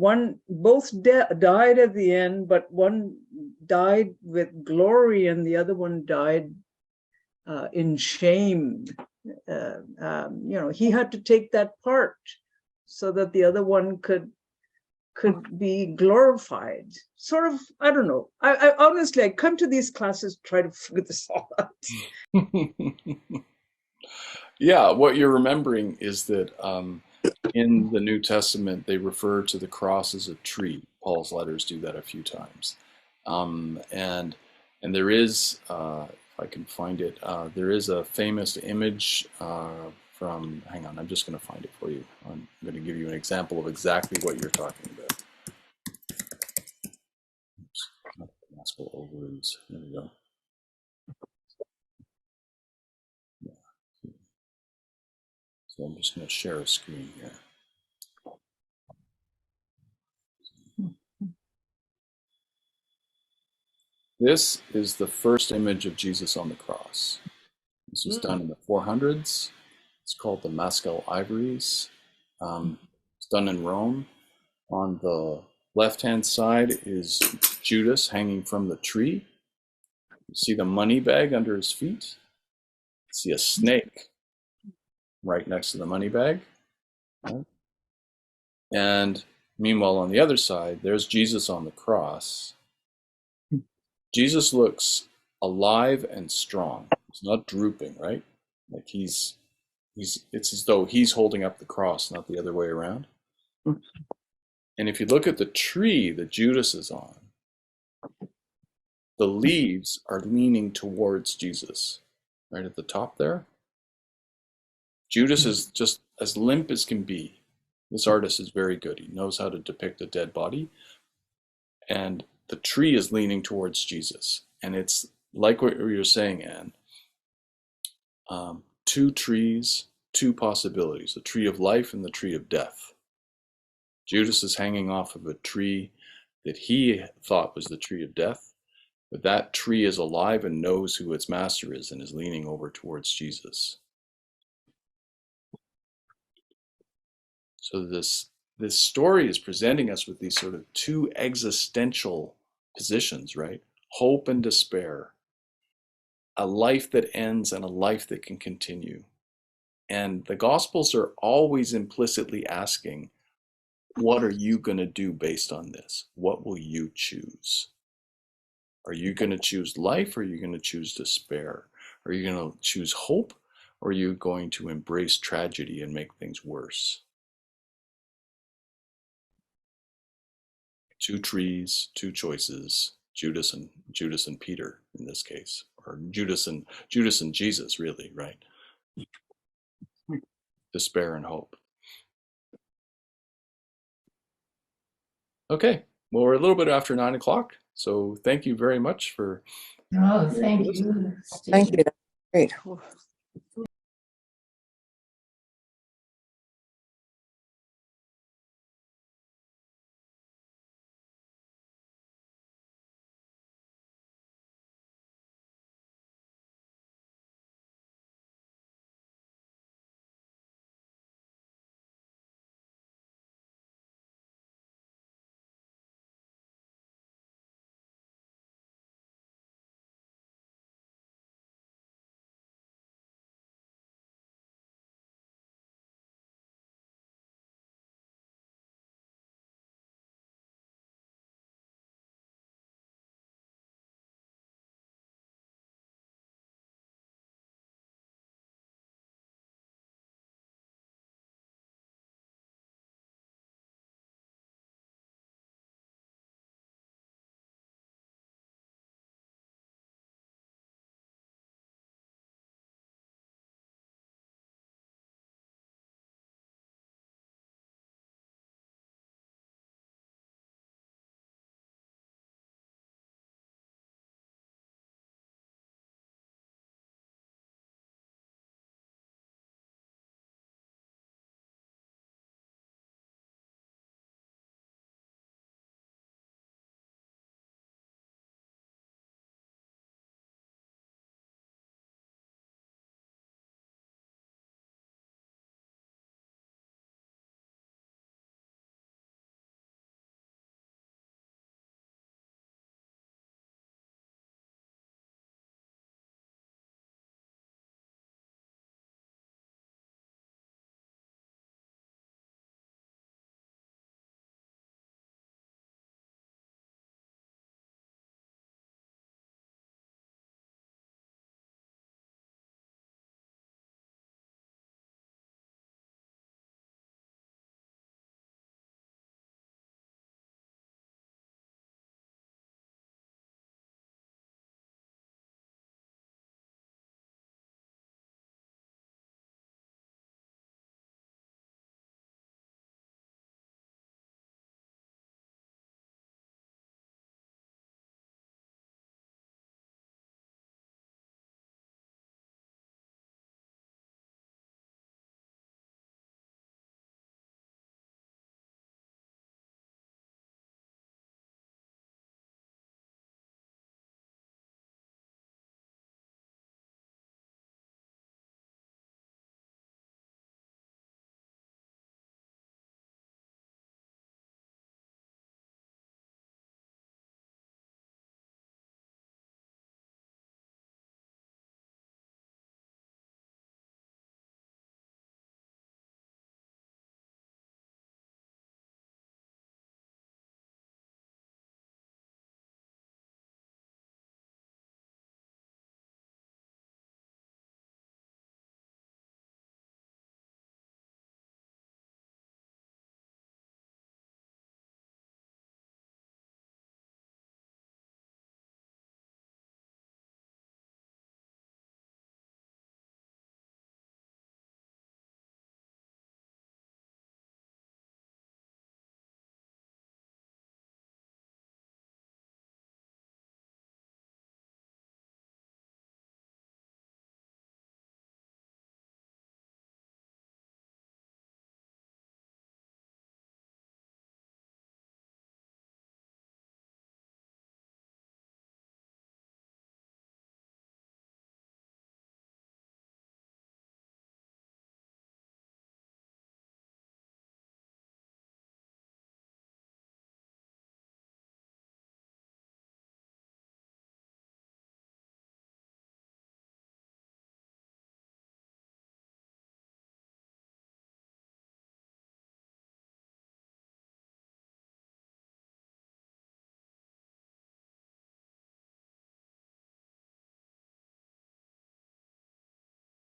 both died at the end, but one died with glory and the other one died in shame. He had to take that part so that the other one could be glorified. Sort of, I don't know. I honestly, I come to these classes try to figure this all out.
yeah, what you're remembering is that in the New Testament, they refer to the cross as a tree. Paul's letters do that a few times. And there is, if I can find it, there is a famous image from, hang on, I'm just going to find it for you. I'm going to give you an example of exactly what you're talking about. Oops, not the gospel overreads. There we go. Yeah. So I'm just going to share a screen here. This is the first image of Jesus on the cross. This was done in the 400s. It's called the Maskell Ivories. It's done in Rome. On the left-hand side is Judas hanging from the tree. You see the money bag under his feet. You see a snake right next to the money bag. And meanwhile, on the other side, there's Jesus on the cross. Jesus looks alive and strong. He's not drooping, right? Like it's as though he's holding up the cross, not the other way around. And if you look at the tree that Judas is on, the leaves are leaning towards Jesus, right at the top there. Judas is just as limp as can be. This artist is very good. He knows how to depict a dead body. And the tree is leaning towards Jesus. And it's like what you're saying, Anne. Two trees, two possibilities, the tree of life and the tree of death. Judas is hanging off of a tree that he thought was the tree of death, but that tree is alive and knows who its master is and is leaning over towards Jesus. So this story is presenting us with these sort of two existential positions, right? Hope and despair. A life that ends and a life that can continue. And the Gospels are always implicitly asking, what are you going to do based on this? What will you choose? Are you going to choose life, or are you going to choose despair? Are you going to choose hope, or are you going to embrace tragedy and make things worse? Two trees, two choices, Judas and Peter in this case, or Judas and Jesus, really, right? Despair and hope. Okay, well, we're a little bit after 9 o'clock, So thank you very much for
Oh, thank you, Steve.
Thank you. That's great.